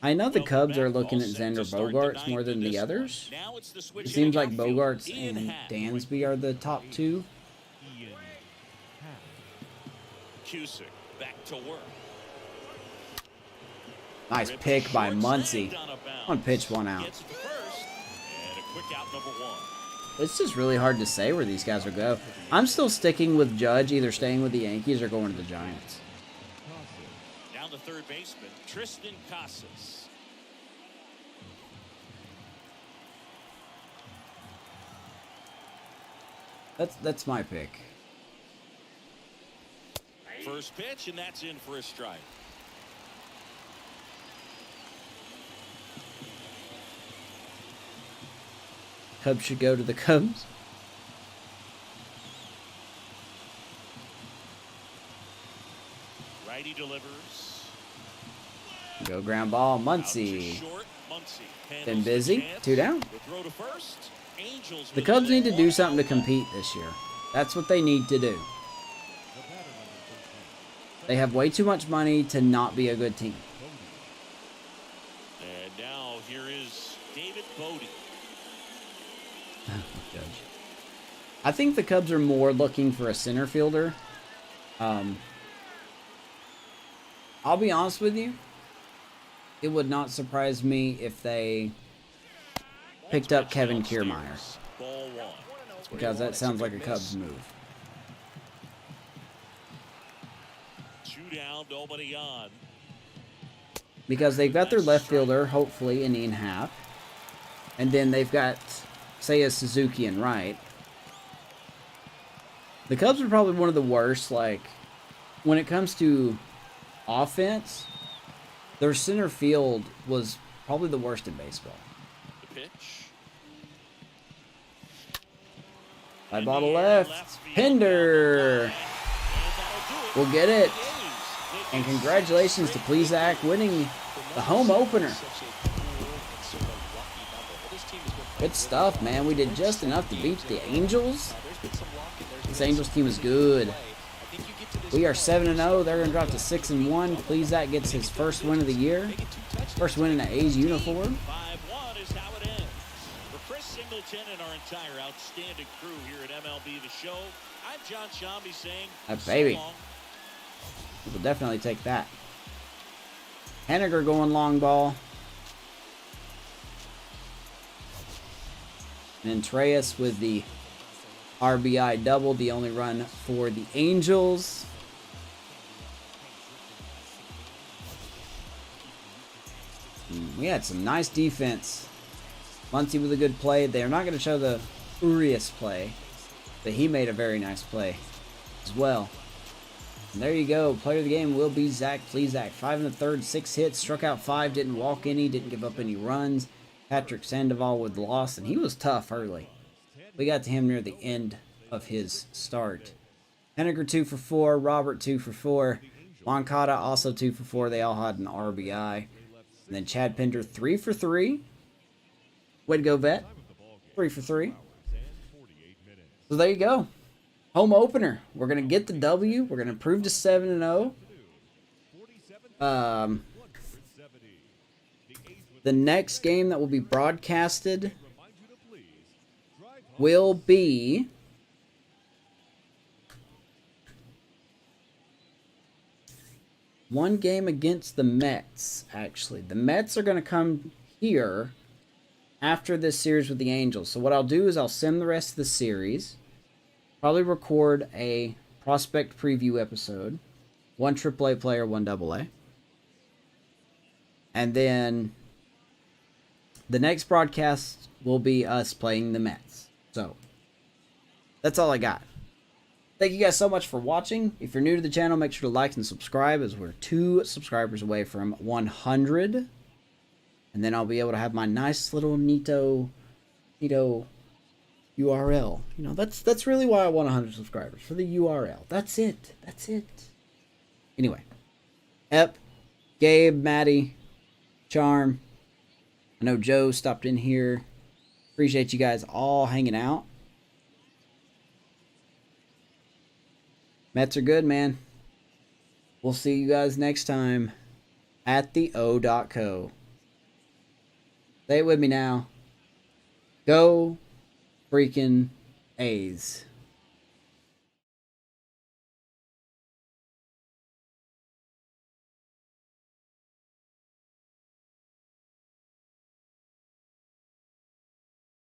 I know the Cubs are looking at Xander Bogaerts more than the others. It seems like Bogaerts and Dansby are the top two. Cusick back to work. Nice pick by Muncy. One pitch, one out. It's just really hard to say where these guys will go. I'm still sticking with Judge, either staying with the Yankees or going to the Giants. Down the third baseman, Tristan Casas. That's my pick. First pitch, and that's in for a strike. Cubs should go to the Cubs. Righty delivers. Go ground ball, Muncy. Been busy. 2 down. The Cubs need to do something to compete this year. That's what they need to do. They have way too much money to not be a good team. And now here is David Bodie. Judge. I think the Cubs are more looking for a center fielder. I'll be honest with you. It would not surprise me if they picked up Kevin Kiermaier. Because that sounds like a Cubs move. 2 down, nobody on. Because they've got their left fielder, hopefully, in Ian Happ. And then they've got Seiya Suzuki and right. The Cubs are probably one of the worst, like, when it comes to offense, their center field was probably the worst in baseball. The pitch. Fly ball to left. Pinder will get it. And congratulations to Plesac winning the home opener. Good stuff, man. We did just enough to beat the Angels. This Angels team is good. We are 7-0. They're going to drop to 6-1. Plesac gets his first win of the year. First win in an A's uniform. 5-1 is how it ends. For Chris Singleton and our entire outstanding crew here at MLB The Show, I'm John Shambi saying, baby. so long. We'll definitely take that. Henniger going long ball. And Treyas with the RBI double, the only run for the Angels. We had some nice defense. Muncy with a good play. They're not going to show the Urias play, but he made a very nice play as well. And there you go. Player of the game will be Zach Plesac. 5 1/3, 6 hits, struck out 5, didn't walk any, didn't give up any runs. Patrick Sandoval with loss, and he was tough early. We got to him near the end of his start. Henniger 2 for 4, Robert 2 for 4, Moncada also 2 for 4. They all had an RBI. And then Chad Pinder 3 for 3. Way to go, vet. 3 for 3. So there you go. Home opener. We're going to get the W. We're going to improve to 7-0. The next game that will be broadcasted will be one game against the Mets, actually. The Mets are going to come here after this series with the Angels. So what I'll do is I'll sim the rest of the series. Probably record a prospect preview episode. 1 AAA player, 1 AA. And then the next broadcast will be us playing the Mets. So that's all I got. Thank you guys so much for watching. If you're new to the channel, make sure to like and subscribe, as we're 2 subscribers away from 100. And then I'll be able to have my nice little neato URL. You know, that's really why I want 100 subscribers, for the URL. That's it. That's it. Anyway. Ep, Gabe, Maddie, Charm. I know Joe stopped in here. Appreciate you guys all hanging out. Mets are good, man. We'll see you guys next time at the O.co. Say it with me now. Go freaking A's.